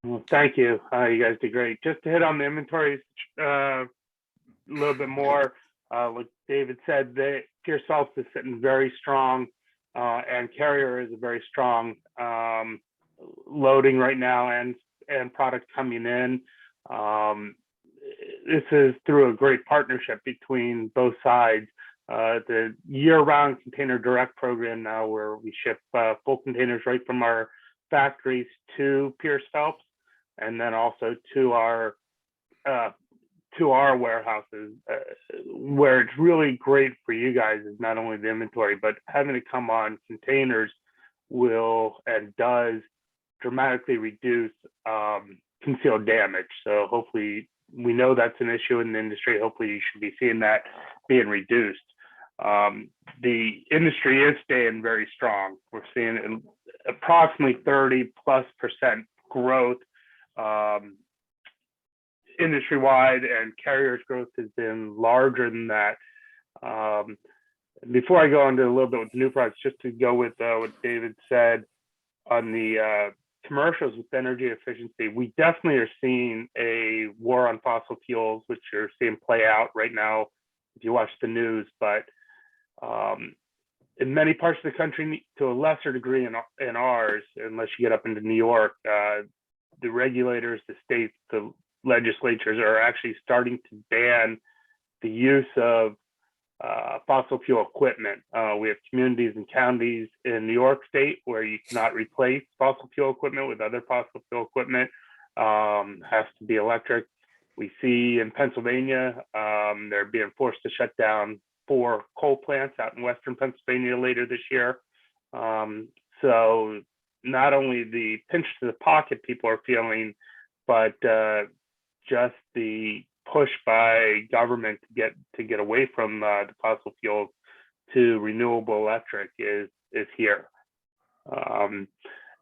Well, thank you. You guys did great. Just to hit on the inventories a little bit more, like David said, the Pure Salts is sitting very strong, and Carrier is a very strong loading right now, and product coming in. This is through a great partnership between both sides. The year-round container direct program now, where we ship full containers right from our factories to Pierce Phelps, and then also to our warehouses. Where it's really great for you guys is not only the inventory, but having it come on containers will and does dramatically reduce concealed damage. So hopefully, we know that's an issue in the industry. Hopefully you should be seeing that being reduced. The industry is staying very strong. We're seeing approximately 30+% growth industry-wide, and Carrier's growth has been larger than that. Before I go into a little bit with the new products, just to go with what David said on the commercials with energy efficiency, we definitely are seeing a war on fossil fuels, which you're seeing play out right now if you watch the news. But in many parts of the country, to a lesser degree in ours, unless you get up into New York, the regulators, the states, the legislatures are actually starting to ban the use of fossil fuel equipment. We have communities and counties in New York State where you cannot replace fossil fuel equipment with other fossil fuel equipment. Has to be electric. We see in Pennsylvania, they're being forced to shut down 4 coal plants out in Western Pennsylvania later this year. So not only the pinch to the pocket people are feeling, but just the push by government to get away from the fossil fuels to renewable electric is here. And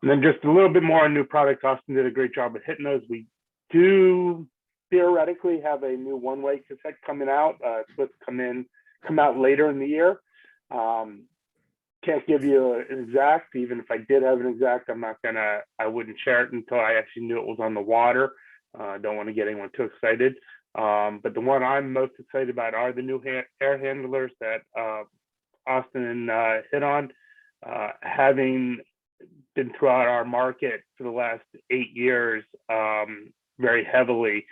then just a little bit more on new products. Austin did a great job of hitting those. We do theoretically have a new one-way cassette coming out. It's supposed to come out later in the year. Can't give you an exact. Even if I did have an exact, I wouldn't share it until I actually knew it was on the water. Don't want to get anyone too excited. But the one I'm most excited about are the new air handlers that Austin hit on. Having been throughout our market for the last 8 years very heavily,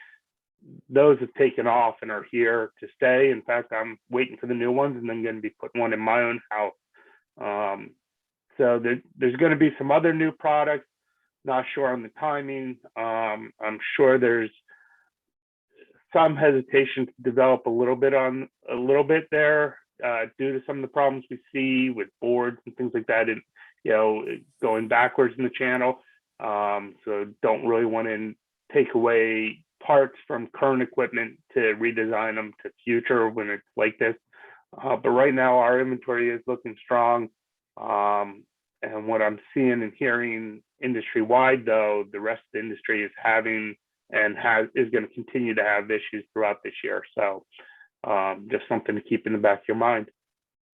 those have taken off and are here to stay. In fact, I'm waiting for the new ones and then going to be putting one in my own house. So there's going to be some other new products. Not sure on the timing. I'm sure there's some hesitation to develop a little bit there due to some of the problems we see with boards and things like that, and going backwards in the channel. So don't really want to take away parts from current equipment to redesign them to future when it's like this. But right now our inventory is looking strong. And what I'm seeing and hearing industry wide, though, the rest of the industry is having and is going to continue to have issues throughout this year. So just something to keep in the back of your mind.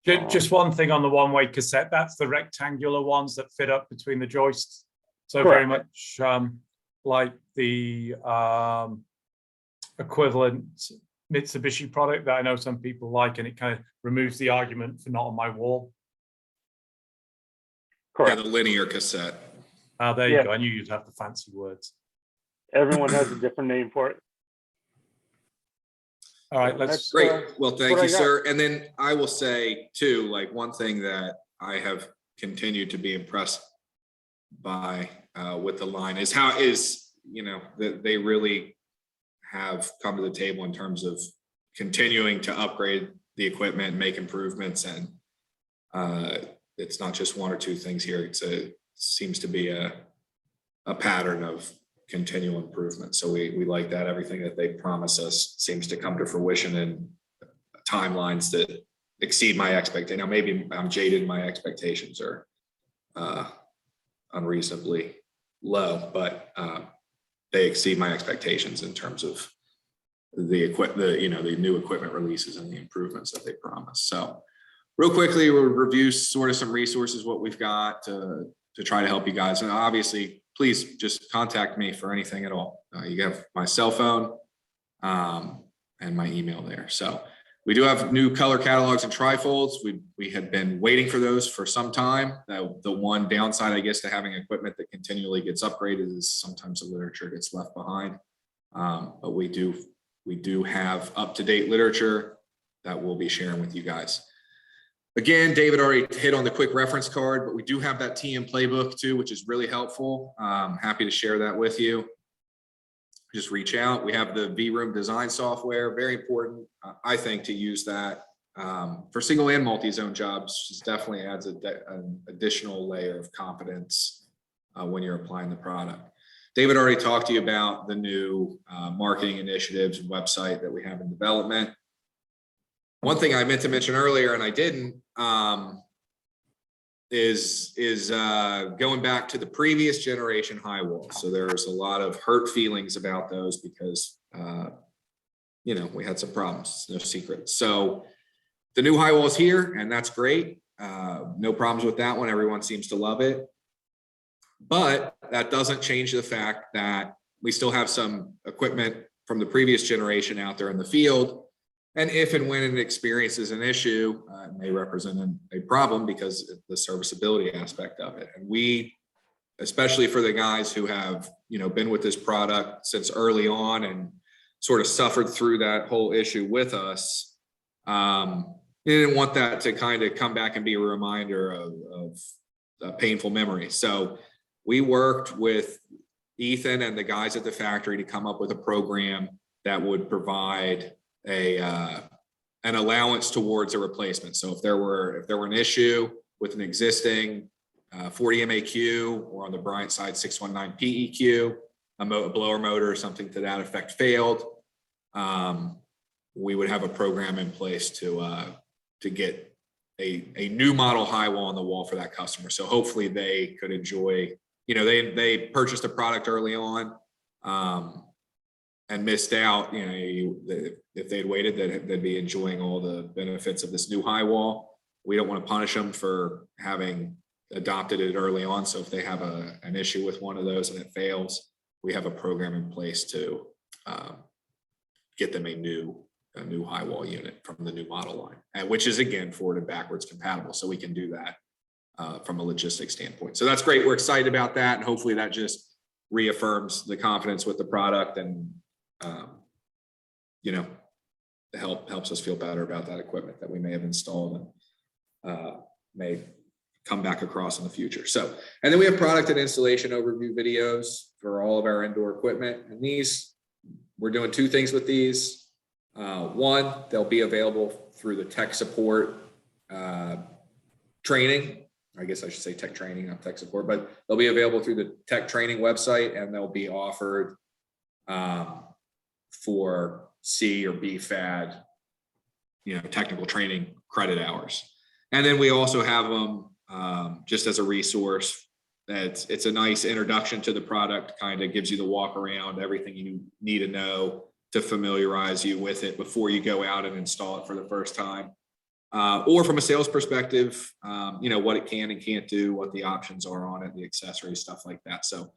Just one thing on the one-way cassette, that's the rectangular ones that fit up between the joists. So Correct. very much like the equivalent Mitsubishi product that I know some people like, and it kind of removes the argument for not on my wall. Correct. Yeah, the linear cassette. There you go. I knew you'd have the fancy words. Everyone has a different name for it. All right, let's. Great. Well, thank you, I got. sir. And then I will say too, like one thing that I have continued to be impressed by with the line is how that they really have come to the table in terms of continuing to upgrade the equipment, make improvements, and it's not just one or two things here. It seems to be a pattern of continual improvement. So we like that. Everything that they promise us seems to come to fruition in timelines that exceed my expectations. Now, maybe I'm jaded, my expectations are unreasonably low, but they exceed my expectations in terms of the new equipment releases and the improvements that they promise. So real quickly, we'll review sort of some resources, what we've got to try to help you guys. And obviously, please just contact me for anything at all. You have my cell phone and my email there. So we do have new color catalogs and trifolds. We had been waiting for those for some time. The one downside, I guess, to having equipment that continually gets upgraded is sometimes the literature gets left behind. But we do have up-to-date literature that we'll be sharing with you guys. Again, David already hit on the quick reference card, but we do have that TM playbook too, which is really helpful. Happy to share that with you. Just reach out. We have the V-Room design software, very important, I think, to use that for single and multi-zone jobs. Just definitely adds an additional layer of confidence when you're applying the product. David already talked to you about the new marketing initiatives and website that we have in development. One thing I meant to mention earlier, and I didn't, is going back to the previous generation high walls. So there's a lot of hurt feelings about those because, we had some problems, no secret. So the new high wall is here, and that's great. No problems with that one. Everyone seems to love it. But that doesn't change the fact that we still have some equipment from the previous generation out there in the field. And if and when it experiences an issue, it may represent a problem because of the serviceability aspect of it. And we, especially for the guys who have, been with this product since early on and sort of suffered through that whole issue with us, didn't want that to kind of come back and be a reminder of a painful memory. So we worked with Ethan and the guys at the factory to come up with a program that would provide an allowance towards a replacement. So if there were an issue with an existing 40 MAQ, or on the Bryant side 619 PEQ, a blower motor or something to that effect failed, we would have a program in place to get a new model high wall on the wall for that customer. So hopefully they could enjoy, they purchased a product early on and missed out, if they'd waited, they'd be enjoying all the benefits of this new high wall. We don't want to punish them for having adopted it early on. So if they have an issue with one of those and it fails, we have a program in place to get them a new high wall unit from the new model line, and which is again forward and backwards compatible. So we can do that from a logistics standpoint. So that's great. We're excited about that, and hopefully that just reaffirms the confidence with the product, and helps us feel better about that equipment that we may have installed and may come back across in the future. So, and then we have product and installation overview videos for all of our indoor equipment. And these, we're doing two things with these. One, they'll be available through the tech support training. I guess I should say tech training, not tech support, but they'll be available through the tech training website, and they'll be offered for C or B FAD, technical training credit hours. And then we also have them just as a resource It's a nice introduction to the product, kind of gives you the walk around, everything you need to know to familiarize you with it before you go out and install it for the first time. Or from a sales perspective, you know, what it can and can't do, what the options are on it, the accessories, stuff like that. So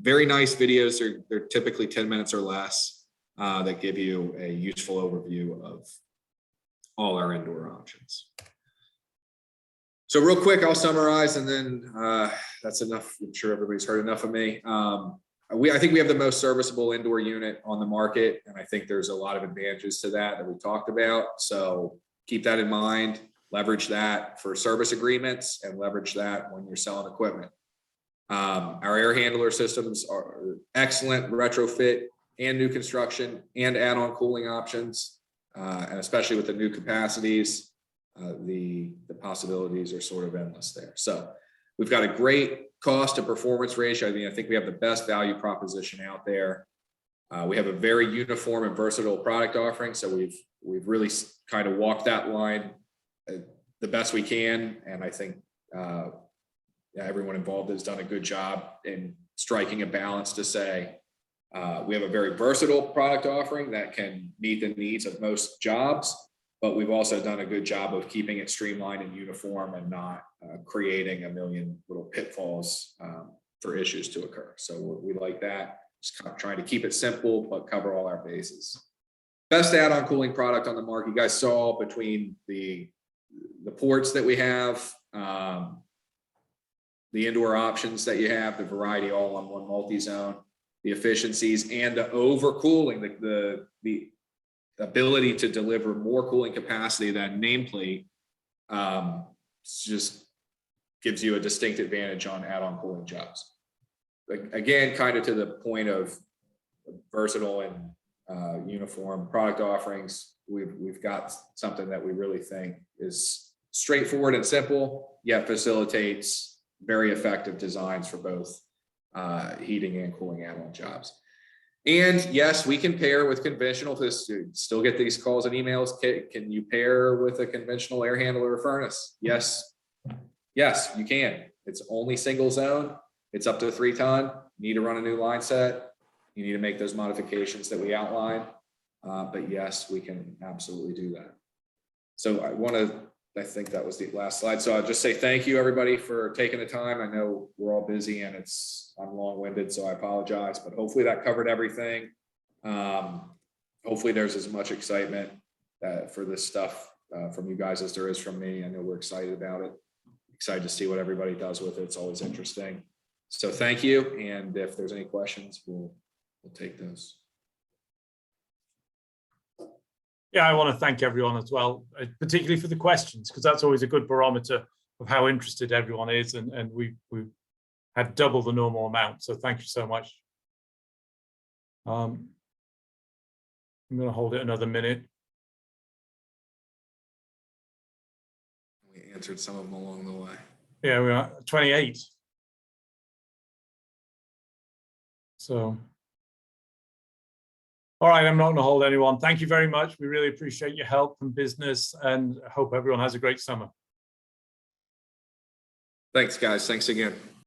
very nice videos. They're typically 10 minutes or less that give you a useful overview of all our indoor options. So real quick, I'll summarize, and then that's enough. I'm sure everybody's heard enough of me. I think we have the most serviceable indoor unit on the market, and I think there's a lot of advantages to that we talked about. So keep that in mind, leverage that for service agreements, and leverage that when you're selling equipment. Our air handler systems are excellent retrofit and new construction and add-on cooling options, and especially with the new capacities. The possibilities are sort of endless there. So we've got a great cost to performance ratio. I mean, I think we have the best value proposition out there. We have a very uniform and versatile product offering. So we've really kind of walked that line the best we can. And I think everyone involved has done a good job in striking a balance to say, we have a very versatile product offering that can meet the needs of most jobs. But we've also done a good job of keeping it streamlined and uniform and not creating a million little pitfalls for issues to occur. So we like that. Just kind of trying to keep it simple, but cover all our bases. Best add-on cooling product on the market. You guys saw between the ports that we have, the indoor options that you have, the variety all on one multi-zone, the efficiencies, and the overcooling, the ability to deliver more cooling capacity than nameplate just gives you a distinct advantage on add-on cooling jobs. Again, kind of to the point of versatile and uniform product offerings, we've got something that we really think is straightforward and simple, yet facilitates very effective designs for both heating and cooling add-on jobs. And yes, we can pair with conventional. Still get these calls and emails. Can you pair with a conventional air handler or furnace? Yes, you can. It's only single zone. It's up to 3 ton. You need to run a new line set. You need to make those modifications that we outline. But yes, we can absolutely do that. So I think that was the last slide. So I'll just say thank you, everybody, for taking the time. I know we're all busy and I'm long-winded, so I apologize, but hopefully that covered everything. Hopefully there's as much excitement for this stuff from you guys as there is from me. I know we're excited about it. Excited to see what everybody does with it. It's always interesting. So thank you. And if there's any questions, we'll take those. Yeah, I want to thank everyone as well, particularly for the questions, because that's always a good barometer of how interested everyone is. And we've had double the normal amount. So thank you so much. I'm going to hold it another minute. We answered some of them along the way. Yeah, we are 28. So. All right, I'm not going to hold anyone. Thank you very much. We really appreciate your help and business, and hope everyone has a great summer. Thanks, guys. Thanks again.